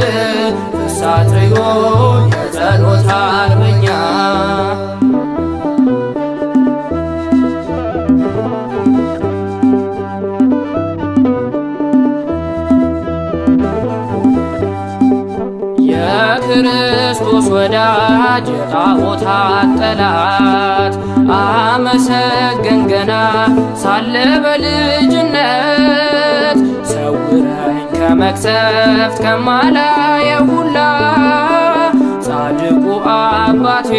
ፍሳትዮ የጸሎት አርበኛ። የክርስቶስ ወዳጅ የጣዖታት ጠላት አመሰገን ገና ሳለ በልጅነት። ሰውረኝ ከመቅሰፍት ከማላየው ሁላ፣ ጻድቁ አባቴ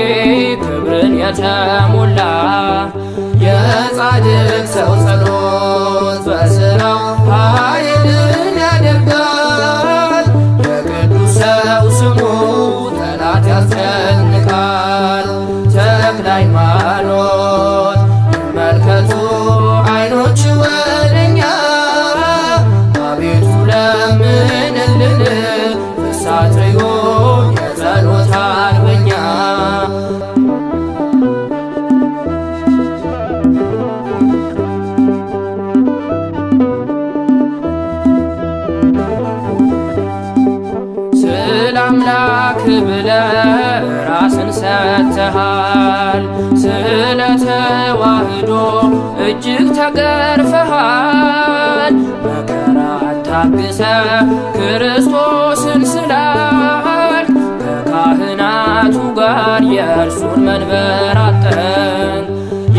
ክብርን የተሞላ። የጻድቅ ሰው ጸሎት በሥራው ኃይልን ያደርጋል። የቅዱስ ሰው ስሙ ጠላት ያስጨንቃል። ተክለ ሃይማኖት ይመልከቱ ዓይኖች ወደኛ፣ አቤቱ ለምንልን ፍሳትዮ የጸሎት አርበኛ። ስለ አምላክ ብለ ራስን ሰጥተሃል። ስለ ተዋህዶ እጅግ ተገርፈሃል። መከራ ታግሰ ክርስቶስን ስላል ከካህናቱ ጋር የእርሱን መንበር አጠን።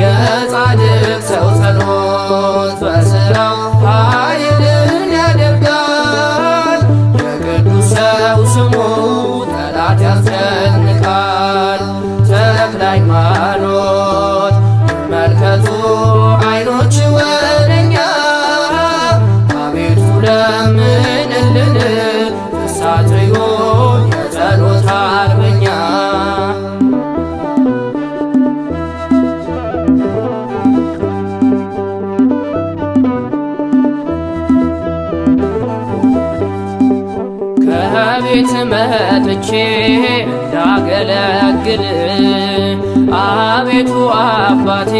የጻድቅ ሰው ጸሎት በሥራው ኃይልን ያደርጋል። የቅዱስ ሰው ስሙ ጠላት ያስጨንቃል። ተክለ ሃይማኖት ይመልከቱ ዓይኖች ወደኛ፣ አቤቱ ለምንልን ፍሳትዮ የጸሎት አርበኛ። ከቤት መጥቼ እንዳገለግል አቤቱ አባቴ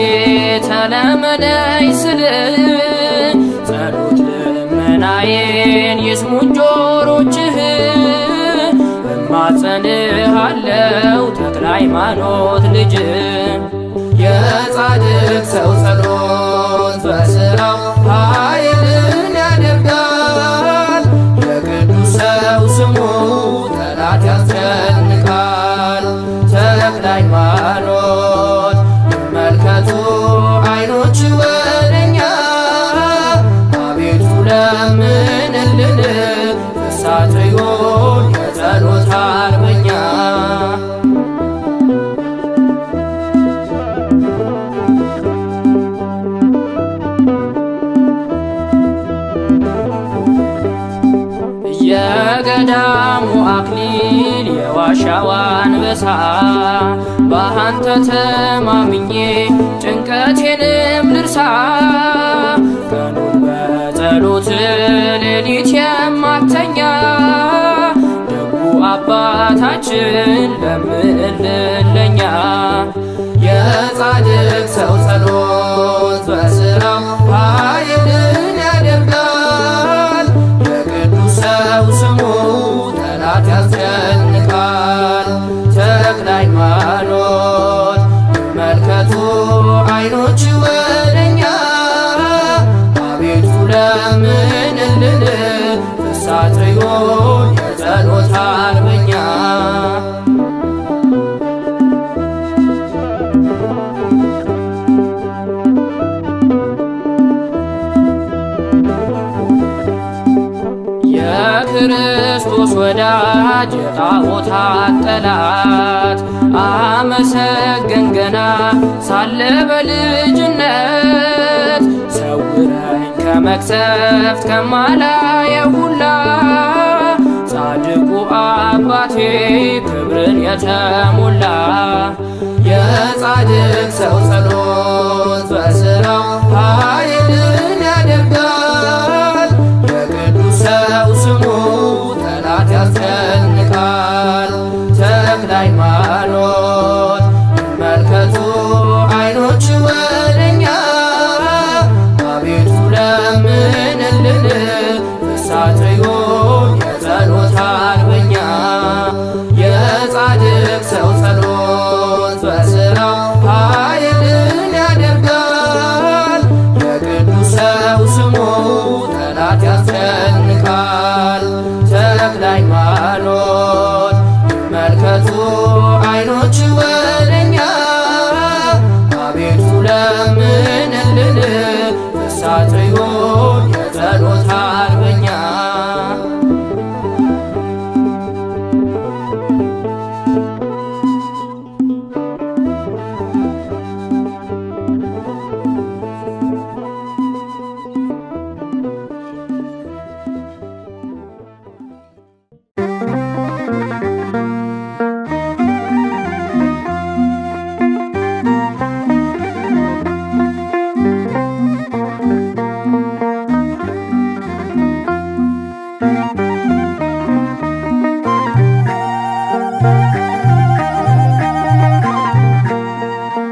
ተለመነኝ ስል ጸሎት ልመናዬን ይስሙን ጆሮችህ። አለው ተክለ ሃይማኖት ልጅ የጻድቅ ሰው ጸሎት በሥራው ኃይልን ያደርጋል። የቅዱስ ሰው ስሙ ጠላት ያስጨንቃል። ተክለ ሃይማኖት ይመልከቱ ዓይኖች ወደኛ አቤቱ ለምንልን እሳት ይሁን የጸሎት አርበኛ የገዳሙ አክሊል የዋሻው አንበሳ ባንተ ተማምኜ ጭንቀቴንም ልርሳ ቀኑን በጸሎት ሌሊት የማተኛ ደጉ አባታችን ለምንልን ለኛ የጻድቅ ሰው ጸሎት በሥራው ኃይልን ያደርጋል። የቅዱስ ሰው ስሙ ጠላት ያስጨንቃል። ተክለ ሃይማኖት ይመልከቱ ዓይኖች ወደኛ አቤቱ ለምንልን እሳት ይሁን የጸሎት አርበኛ የክርስቶስ ወዳጅ የጣዖታት ጠላት አመሰገን ገና ሳለ በልጅነት ሰውረኝ ከመቅሰፍት ከማላየው ሁላ ጻድቁ አባቴ ክብርን የተሞላ የጻድቅ ሰው ጸሎት በሥራው ኃይልን ያደርጋል። የቅዱስ ሰው ስሙ ጠላት ያስጨንቃል። ተክለ ሃይማኖት ይመልከቱ ዓይኖች ወደኛ አቤቱ ለምንልን እሳት ይሁን የጸሎት አርበኛ የጻድቅ ሰው ጸሎት በሥራው ኃይልን ያደርጋል። የቅዱስ ሰው ስሙ ጠላት ያስጨንቃል። ተክለ ሃይማኖት ይመልከቱ ዓይኖች ወደኛ አቤቱ ለምንልን እሳት ይሁን የጸሎት አርበኛ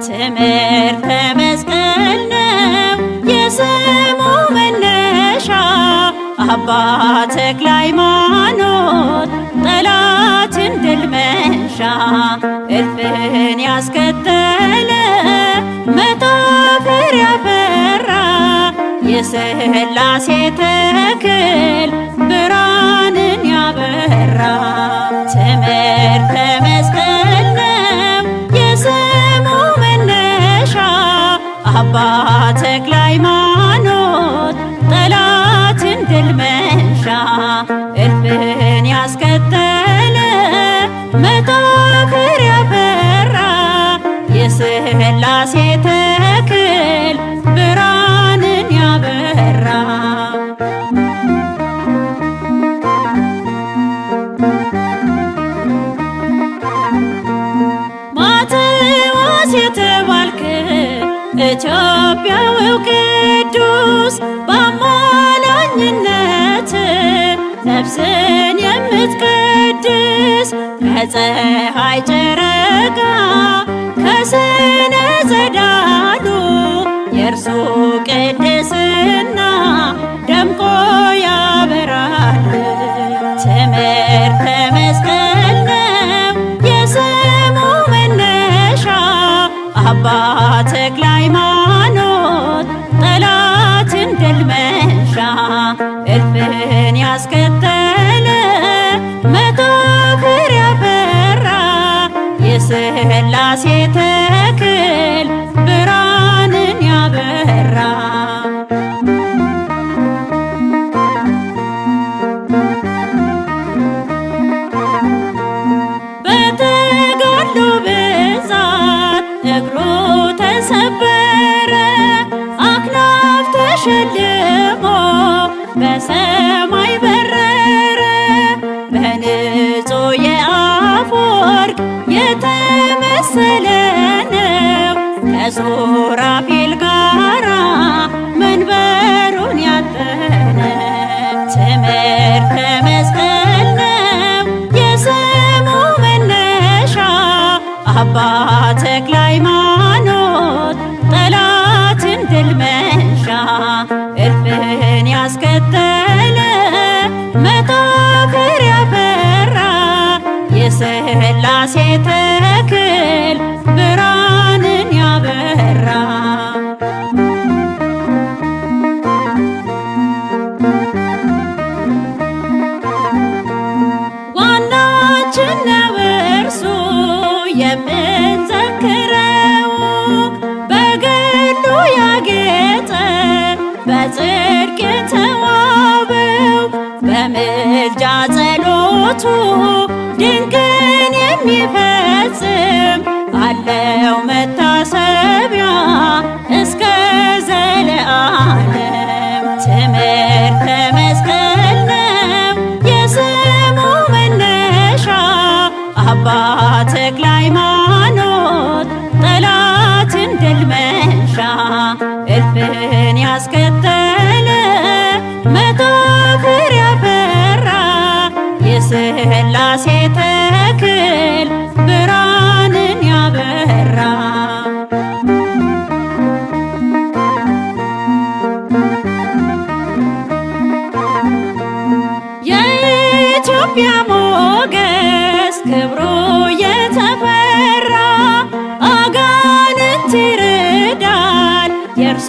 ትምህርተ መስቀል ነው የስሙ መነሻ አባ ተክለ ሃይማኖት ጠላትን ድል መንሻ እልፍን ያስከተለ መታፈር ያፈራ የሥላሴ ተክል ብርሃንን ያበራ ትምህርተ መስቀል ነው የስሙ መነሻ አባ ተክለ ሃይማኖት ጠላትን ድል መንሻ እልፍን ያስከተለ መታፈር ያፈራ የሥላሴ ተክል ብርሃንን ያበራ ማቴዎስ የተባልክ ኢትዮጵያዊው ቅዱስ በአማላኝነት ነፍስን የምትቀድስ ከፀሐይ ጨረቃ ከስነ ዘዳሉ የእርሱ ቅድስና ደምቆ ያበራል። ትምህርተ መስቀል ነው ተክለ ሃይማኖት ጠላትን ድል መንሻ እልፍን ያስከተለ መቶ ፍሬ ያፈራ የሥላሴ ተክል ብርሃንን ያበራ በተጋድሎ ብዛት እግሩ ተሰበረ አክናፍ ተሸልሞ በሰማይ በረረ በንጹሕ የአፈወርቅ የተመሰለ ነው ከሱራፌል ጋራ መንበሩን ያጠነ ትምህርተ መስቀል ነው የስሙ መነሻ አባ ተክለ ሃይማኖት ጠላትን ድል መንሻ እልፍን ያስከተለ መቶ ፍሬ ያፈራ የሥላሴ ተክል ብርሃንን ያበራ ዋናችን ነው እርሱ የምንዘክረው በገድሉ ያጌጠ በጽድቅ የተዋበው በምልጃ ጸሎቱ ድንቅን የሚፈጽም አለው መታሰቢያ እስከ ዘለዓለም ትምህርተ መስቀል ነው የስሙ መነሻ አባ ተክለ ሃይማኖት ጠላትን ድል መንሻ እልፍን ያስከተለ መቶ ፍሬ ያፈራ የሥላሴ ተክል ብርሃንን ያበራ የኢትዮጵያ ሞገስ ክብሩ የተፈራ አጋንንት ይርዳል የእርሱ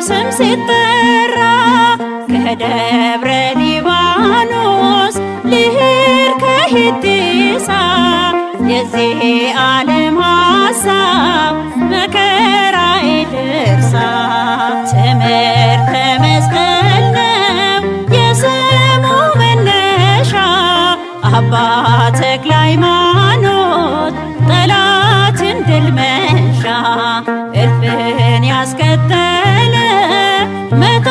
ስም ሲጠራ ከደብረ ሊባኖስ ልሂድ ከሂቲሳ የዚህ ዓለም ሐሳብ መከራ ይድርሳ ትምህርተ መስቀል ነው የስሙ መነሻ አባ ተክለ ሃይማኖት ጠላትን ድል መንሻ እልፍን ያስከተለ መቶ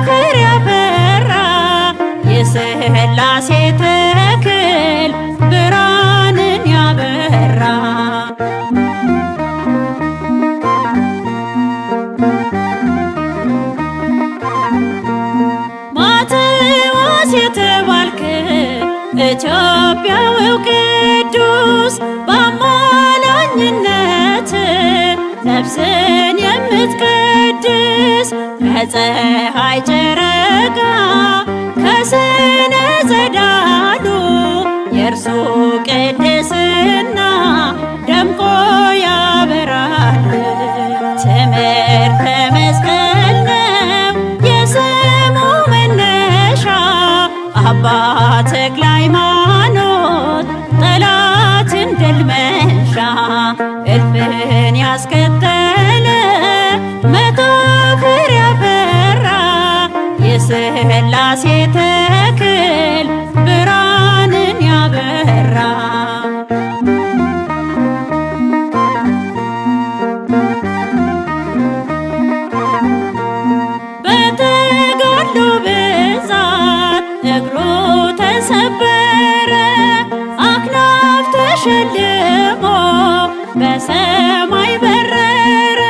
ፍሬ ያፈራ የሥላሴ ተክል ብርሃንን ያበራ ማቴዎስ የተባልክ ኢትዮጵያዊው ቅዱስ በአማላኝነት ነፍስን የምትቀድስ ከፀሐይ ጨረቃ ከስነ ጸዳሉ የእርሱ ቅድስና ደምቆ ያበራል ትምህርተ መስቀል ነው የስሙ መነሻ አባ ተክለ ሃይማኖት ጠላትን ድል መንሻ እልፍን ያስከተለ መቶ ፍሬ ያፈራ የሥላሴ ተክል ብርሃንን ያበራ በተጋድሎ ብዛት እግሩ ተሰበረ አክናፍ ተሸልሞ በሰማይ በረረ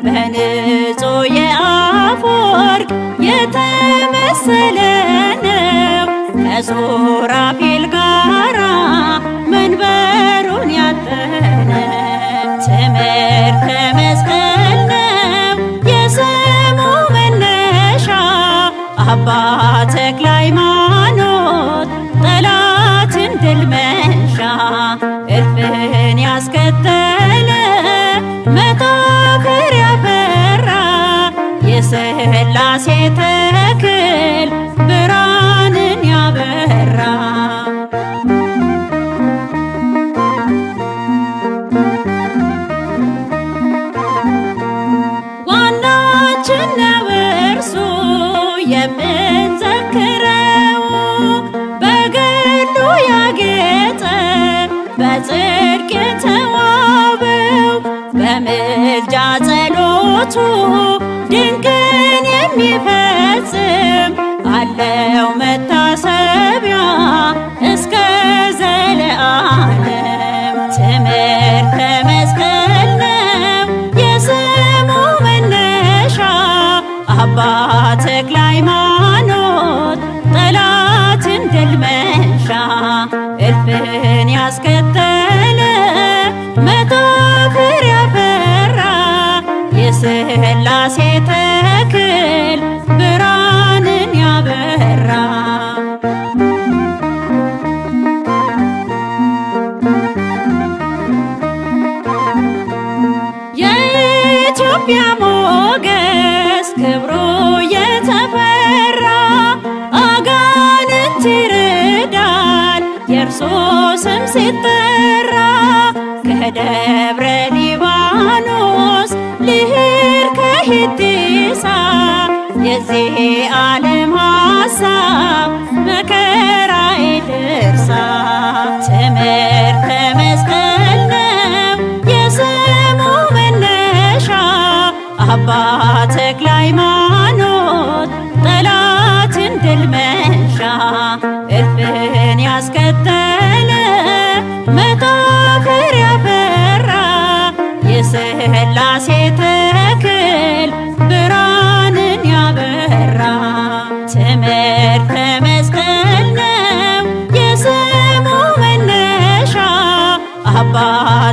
በንጹሕ የአፈወርቅ የተመሰለ ነው ከሱራፌል ጋራ መንበሩን ያጠነ ትምህርተ መስቀል ነው የስሙ መነሻ አባ ተክለ ሃይማኖት ጠላትን ድል መንሻ እልፍን ያስከተለ የሥላሴ ተክል ብርሃንን ያበራ ዋናችን ነው እርሱ የምንዘክረው በገድሉ ያጌጠ በጽድቅ የተዋበው በምልጃ ጸሎቱ ድንቅን የሚፈጽም አለው መታሰቢያ እስከ ዘለዓለም። ትምህርተ መስቀል ነው የስሙ መነሻ አባ ተክለ ሃይማኖት ጠላትን ድል መንሻ እልፍን ያስከተለ መቶ ፍሬ ያፈራ የሥላሴ ተክል ብርሃንን ያበራ የኢትዮጵያ ሞገስ ክብሩ የተፈራ አጋንንት ይርዳል የእርሱ ስም ሲጠራ ከደብረ ሊባኖስ ልሂድ ከሂቲሳ የዚህ ዓለም ሐሳብ መከራ ይድርሳ ትምህርተ መስቀል ነው የስሙ መነሻ አባ ተክለ ሃይማኖት ጠላትን ድል መንሻ እልፍን ያስከተለ መቶ ፍሬ ያፈራ የሥላሴ ተክል ብርሃንን ያበራ ትምህርተ መስቀል ነው የስሙ መነሻ አባ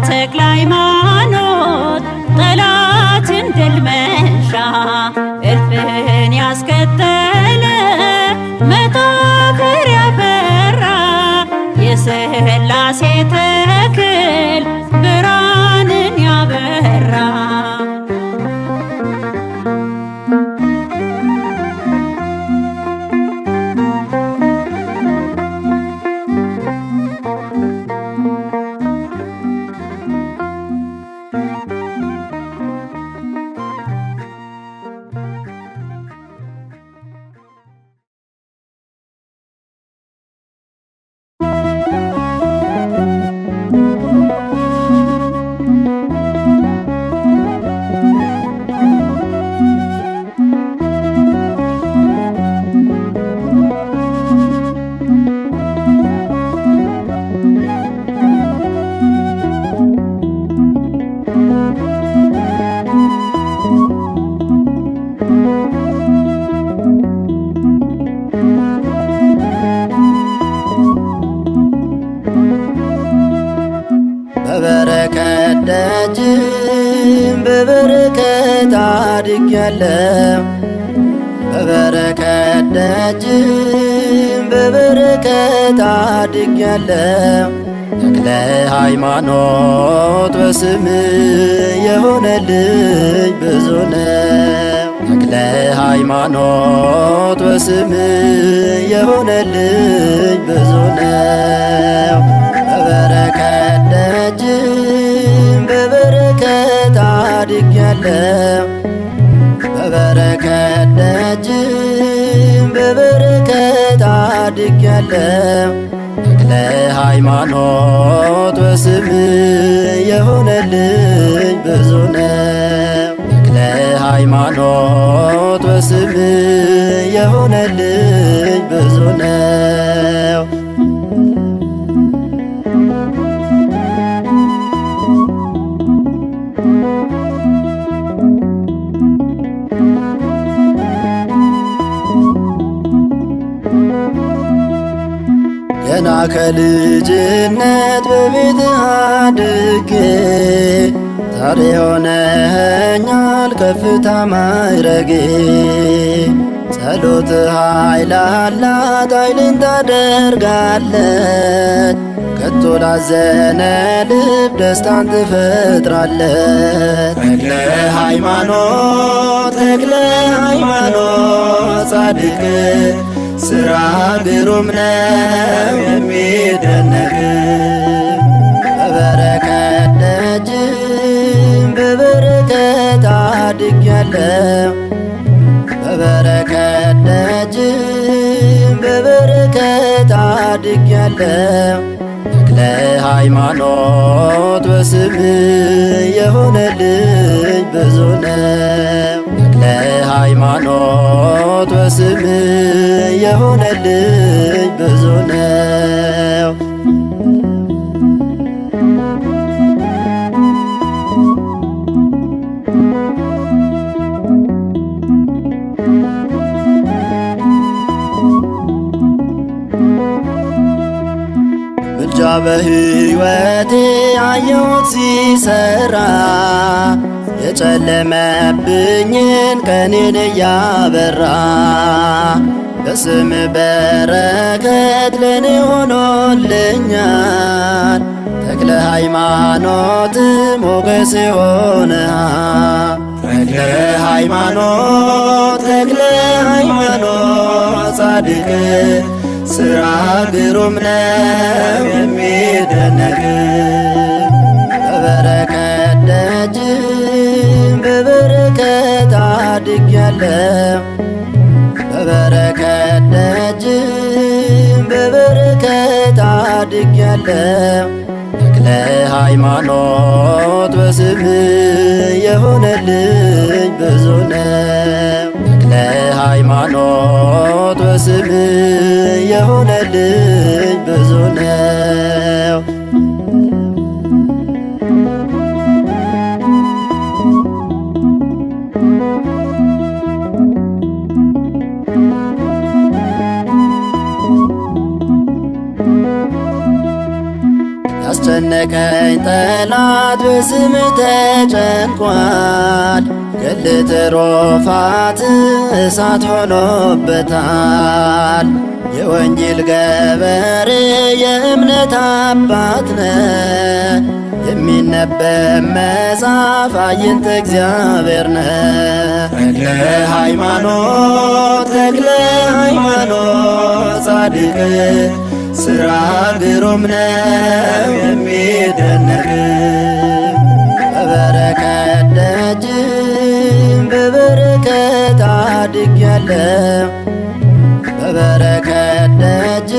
ተክለ ሃይማኖት ጠላትን ድል መንሻ እልፍን ያስከተለ መቶ ፍሬ ያፈራ የሥላሴ ተክል ብርሃንን ያበራ በበረከት ደጅ በበረከት አድጌያለሁ በበረከት ደጅ በበረከት አድጌያለሁ ተክለ ሃይማኖት በስም የሆነልኝ ብዙ ነው ተክለ ሃይማኖት በስም የሆነልኝ ብዙ ነው በበረከት ደጅ በበረከት አድጌያለሁ በበረከት ደጅ በበረከት አድጌያለሁ ተክለ ሃይማኖት በስም የሆነልኝ ብዙ ነው ተክለ ሃይማኖት በስም የሆነልኝ ብዙ ነው ገና ከልጅነት በቤትህ አድጌ ዛሬ ሆነኸኛል ከፍታ ማዕረጌ ጸሎትህ ኃይል አላት ኃይልን ታደርጋለች ከቶ ላዘነ ልብ ደስታን ትፈጥራለህ። ተክለ ሃይማኖት ተክለ ሃይማኖት ጻድቅ ሥራ ግሩም ነው የሚደነቅ በበረከት ደጅ በበረከት አድጌያለሁ በበረከት ደጅ በበረከት አድጌያለሁ ተክለ ሃይማኖት በስምህ የሆነልኝ ብዙ ነው። ተክለ ሃይማኖት በስምህ የሆነልኝ ብዙ ነው። ምልጃ በሕይወቴ አየሁት ሲሰራ የጨለመብኝን ቀኔን እያበራ በስም በረከት ለኔ ሆኖልኛል። ተክለ ሃይማኖት ሞገስ ሆነሃል። ተክለ ሃይማኖት ተክለ ሃይማኖት ጻድቅ ሥራ ግሩም ነው የሚደነቅ በበረከት ደጅ በበረከት አድጌያለሁ በበረከት ደጅ በበረከት አድጌያለሁ ተክለ ሃይማኖት በስምህ የሆነልኝ ብዙ ነው። ተክለ ሃይማኖት በስምህ የሆነልኝ ብዙ ነው። ያስጨነቀኝ ጠላት በስምህ ተጨንቋል። ገል ትሩፋት እሳት ሆኖበታል። የወንጌል ገበሬ የእምነት አባት ነህ። የሚነበብ መጽሐፍ አዕይንተ እግዚአብሔር ነህ። ተክለ ሃይማኖት ተክለ ሃይማኖት ጻድቅ ሥራ ግሩም ነው የሚደነቅ በበረከት ደጅ በበረከት አድጌያለሁ በበረከት ደጅ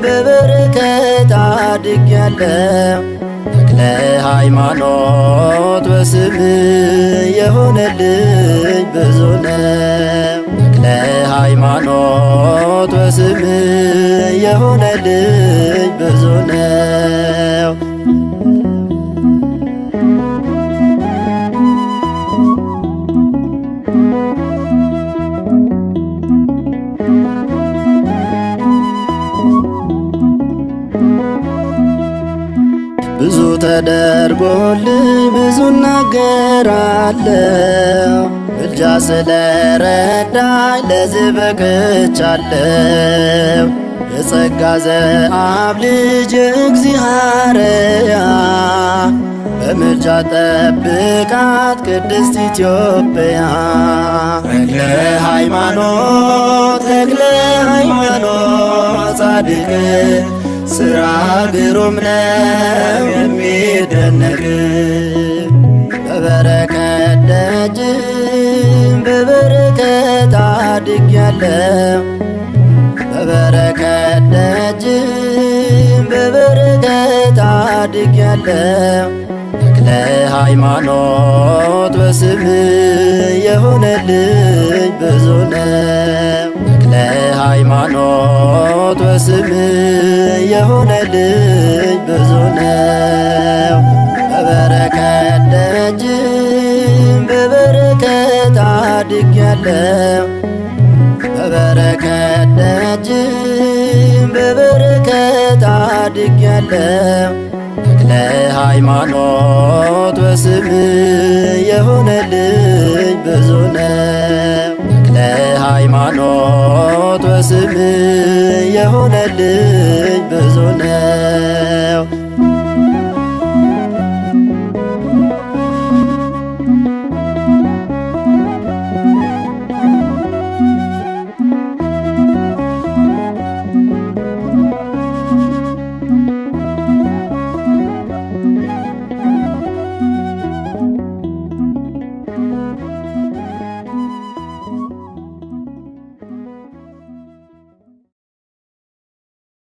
በበረከት አድጌያለሁ ተክለ ሃይማኖት በስምህ የሆነልኝ ብዙ ነው። ተክለ ሃይማኖት በስምህ የሆነልኝ ብዙ ነው። ብዙ ተደርጎልኝ ብዙ እናገራለሁ ምልጃ ስለረዳኝ ለዚህ በቅቻለሁ። የጸጋ ዘአብ ልጅ እግዚአብሔር በምልጃ ጠብቃት ቅድስት ኢትዮጵያ። ተክለ ሃይማኖት ተክለ ሃይማኖት ጻድቅ ሥራ ግሩም ነው የሚደነቅ በበረከት ደጅ በበረከት አድጌያለሁ በበረከት ደጅ በበረከት አድጌያለሁ ተክለ ሃይማኖት በስምህ የሆነልኝ ብዙ ነው። ተክለ ሃይማኖት በስምህ የሆነልኝ ብዙ ነው። በበረከት ደጅ በበረከት አድጌያለሁ በበረከት ደጅ በበረከት አድጌያለሁ ተክለ ሃይማኖት በስምህ የሆነልኝ ብዙ ነው። ተክለ ሃይማኖት በስምህ የሆነልኝ ብዙ ነው።